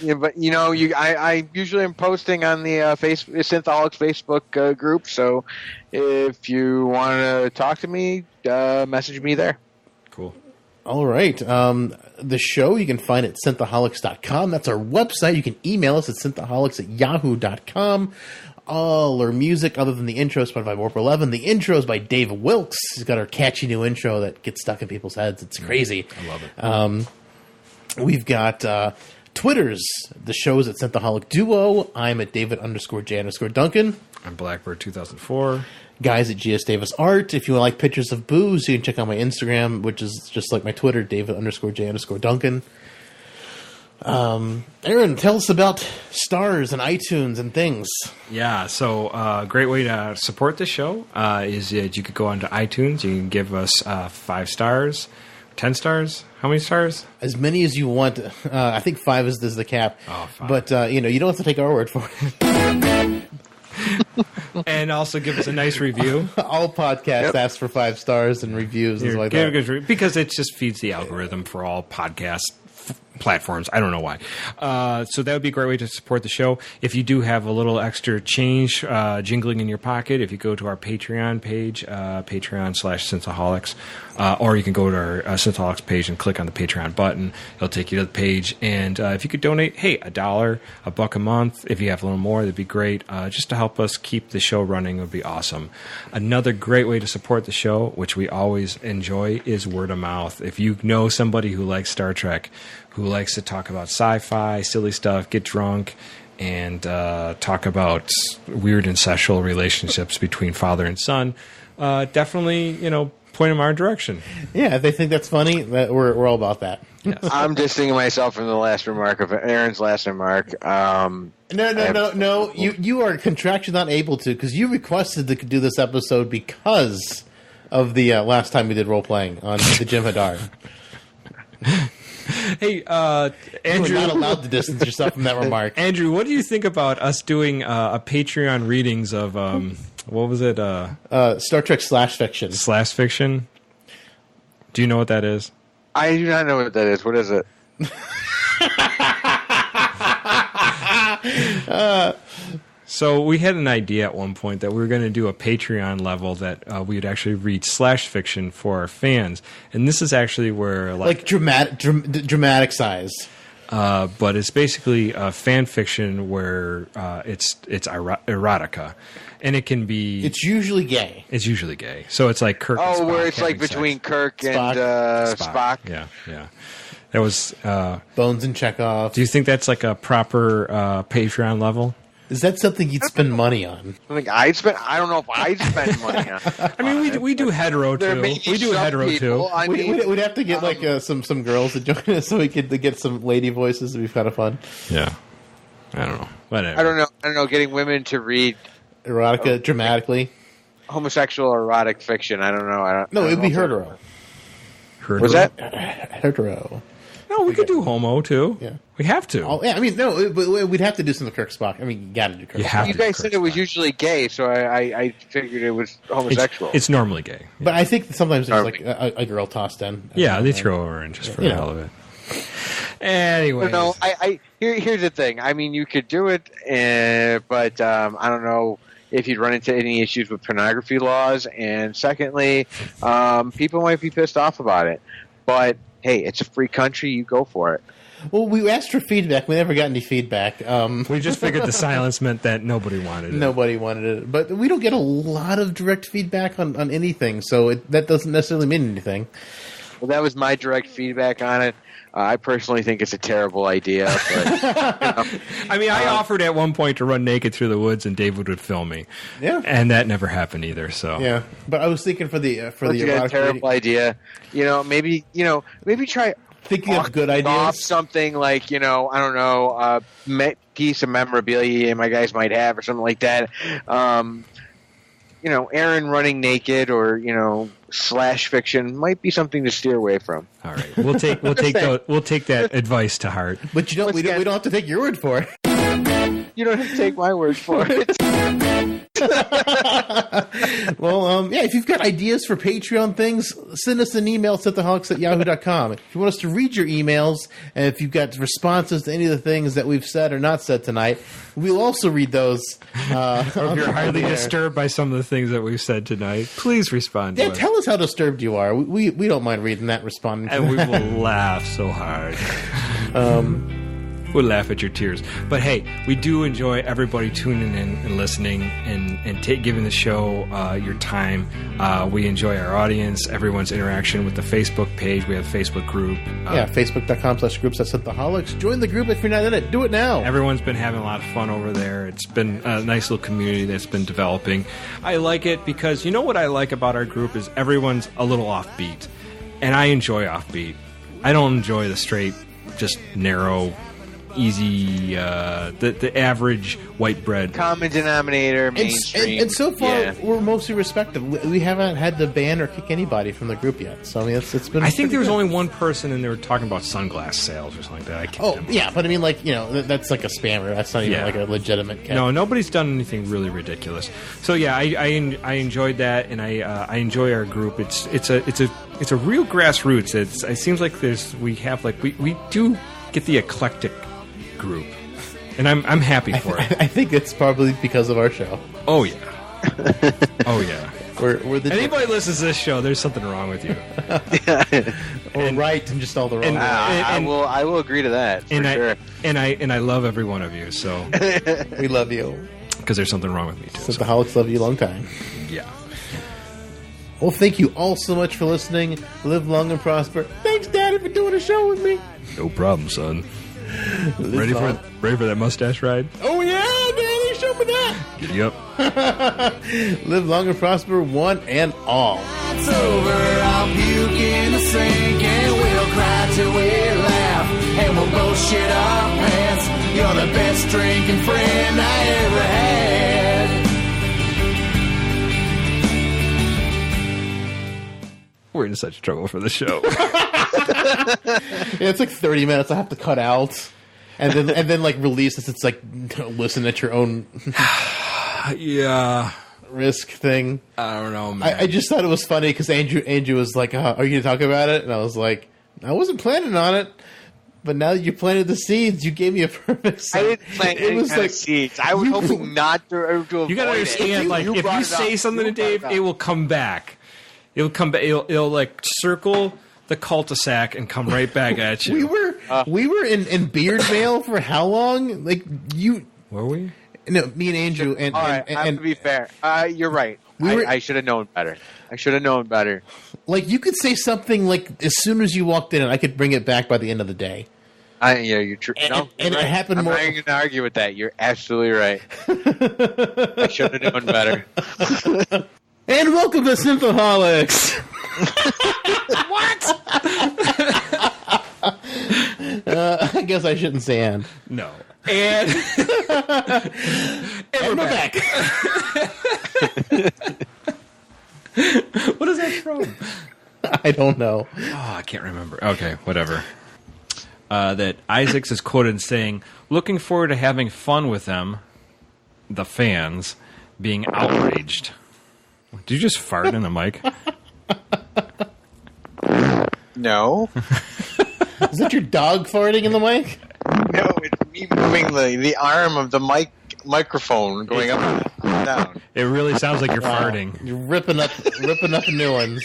Yeah, but I usually am posting on the Synthaholics Facebook group. So if you want to talk to me, message me there. Cool. All right. The show you can find at synthaholics.com. That's our website. You can email us at synthaholics@yahoo.com. All our music, other than the intro, is by Warp 11. The intro is by Dave Wilkes. He's got our catchy new intro that gets stuck in people's heads. It's crazy. I love it. We've got Twitters. The show's at Synthaholic Duo. I'm at David_J_Duncan. I'm Blackbird 2004. Guys at GS Davis Art. If you like pictures of booze, you can check out my Instagram, which is just like my Twitter, David_J_Duncan. Aaron, tell us about stars and iTunes and things. Yeah, so a great way to support the show is that you could go onto iTunes. You can give us 5 stars, 10 stars. How many stars? As many as you want. I think 5 is the cap. Oh, 5. But, you don't have to take our word for it. And also give us a nice review. All podcasts ask for 5 stars and reviews and like that. Because it just feeds the algorithm for all podcast platforms. I don't know why. So that would be a great way to support the show. If you do have a little extra change jingling in your pocket, if you go to our Patreon page, Patreon/Synthaholics, or you can go to our Synthaholics page and click on the Patreon button. It'll take you to the page. And if you could donate, hey, $1, $1 a month. If you have a little more, that'd be great. Just to help us keep the show running would be awesome. Another great way to support the show, which we always enjoy, is word of mouth. If you know somebody who likes Star Trek, who likes to talk about sci-fi, silly stuff, get drunk, and talk about weird incestual relationships between father and son, definitely, point them our direction. Yeah, if they think that's funny, we're all about that. Yes. I'm distinguishing myself from the last remark of Aaron's last remark. No. You are contractually not able to, because you requested to do this episode because of the last time we did role-playing on the Jem'Hadar. Hey, Andrew, you're not allowed to distance yourself from that remark. Andrew, what do you think about us doing a Patreon readings of what was it? Star Trek /fiction. /fiction. Do you know what that is? I do not know what that is. What is it? So we had an idea at one point that we were going to do a Patreon level that we would actually read /fiction for our fans, and this is actually where like dramatic size. But it's basically fan fiction where it's erotica, and it can be. It's usually gay. It's usually gay. So it's like Kirk. Oh, and Spock where it's like having between sex. Kirk and Spock. Yeah. That was Bones and Chekhov. Do you think that's like a proper Patreon level? Is that something you'd spend money on? I don't know if I'd spend money on. I mean, we do hetero There too. may be We do some hetero people, too. I mean, We'd have to get like some girls to join us so we could get some lady voices. It'd be kind of fun. Yeah. I don't know. Whatever. I don't know. Getting women to read Erotica dramatically. homosexual erotic fiction. I don't know. No, it'd be hetero. Was that? Hetero. No, we could do homo too. Yeah. We have to. Oh, yeah, I mean, no, but we'd have to do some Kirk Spock. I mean, you got to do Kirk. You Spock. have You to guys do said Kirk it was Spock. usually gay, so I figured it was homosexual. It's normally gay. But I think sometimes there's like a girl tossed in. Yeah, they throw her in just for the hell of it. Anyway, No, here's the thing. I mean, you could do it, but I don't know if you'd run into any issues with pornography laws. And secondly, people might be pissed off about it. But hey, it's a free country. You go for it. Well, we asked for feedback. We never got any feedback. we just figured the silence meant that nobody wanted it. Nobody wanted it. But we don't get a lot of direct feedback on anything, so that doesn't necessarily mean anything. Well, that was my direct feedback on it. I personally think it's a terrible idea. But, I mean, I offered at one point to run naked through the woods, and David would film me. Yeah, and that never happened either. So yeah, but I was thinking for the a erotic terrible idea. Maybe try thinking of good off ideas. something like I don't know, piece of memorabilia my guys might have or something like that. Aaron running naked or /fiction might be something to steer away from. all right, we'll take that advice to heart. But we don't have to take your word for it. You don't have to take my word for it. Well, yeah, if you've got ideas for Patreon things, send us an email at synthaholics@yahoo.com. If you want us to read your emails, and if you've got responses to any of the things that we've said or not said tonight, we'll also read those. Or if you're highly disturbed by some of the things that we've said tonight, please respond to us. Tell us how disturbed you are. We don't mind reading that and responding to And we that. will laugh so hard. We'll laugh at your tears. But hey, we do enjoy everybody tuning in and listening and giving the show your time. We enjoy our audience, everyone's interaction with the Facebook page. We have a Facebook group. Facebook.com/groups@Synthaholics. Join the group if you're not in it. Do it now. Everyone's been having a lot of fun over there. It's been a nice little community that's been developing. I like it because you know what I like about our group is everyone's a little offbeat. And I enjoy offbeat. I don't enjoy the straight, just narrow, easy, the average white bread. Common denominator, mainstream. And so far, we're mostly respectful. We haven't had to ban or kick anybody from the group yet. So I mean, it's been. I think there was good. only one person, and they were talking about sunglass sales or something like that. I kicked them. Yeah, but I mean, like, you know, that's like a spammer. That's not even Yeah. like a legitimate. No, nobody's done anything really ridiculous. So yeah, I enjoyed that, and I enjoy our group. It's a real grassroots. It seems like we do get the eclectic group, and I'm happy for it. I think it's probably because of our show. Oh yeah, oh yeah. We're the Anybody listens to this show, there's something wrong with you. or right and just all the wrong. I will agree to that for sure. I love every one of you. So We love you. because there's something wrong with me too. So. Synthaholics love you a long time. Yeah. Well, thank you all so much for listening. Live long and prosper. Thanks, Daddy, for doing a show with me. No problem, son. Ready for that mustache ride? Oh yeah, Daddy, show me that. Giddy up. Live long and prosper, one and all. It's over, I'll puke in the sink and we'll cry till we laugh and we'll both shit our pants. You're the best drinking friend I ever had. We're in such trouble for the show. Yeah, it's like 30 minutes I have to cut out. And then like release this. It's like listen at your own Yeah. risk thing. I don't know, man. I just thought it was funny because Andrew was like, "Are you going to talk about it?" And I was like, "I wasn't planning on it, but now that you planted the seeds, you gave me a perfect." I didn't plant any kind of seeds. I was hoping not to avoid You gotta understand, like, if you say something to Dave, it will come back. It'll come back. It'll like circle the cul-de-sac and come right back at you. We were in Beard Mail for how long? Like you Were we? No, me and Andrew and All right, and to be fair, you're right. We I should have known better. I should have known better. like you could say something like as soon as you walked in, and I could bring it back by the end of the day. You're true. And it right. happened I'm more. not going to argue with that. You're absolutely right. I should have known better. And welcome to Synthaholics. What? I guess I shouldn't say and. No. And And we're back. what is that from? I don't know. Oh, I can't remember. Okay, whatever. That Isaacs is quoted saying, "Looking forward to having fun with them," the fans, being outraged. Did you just fart in the mic? No. Is that your dog farting in the mic? No, it's me moving the arm of the microphone going up and down. It really sounds like you're farting. You're ripping up new ones.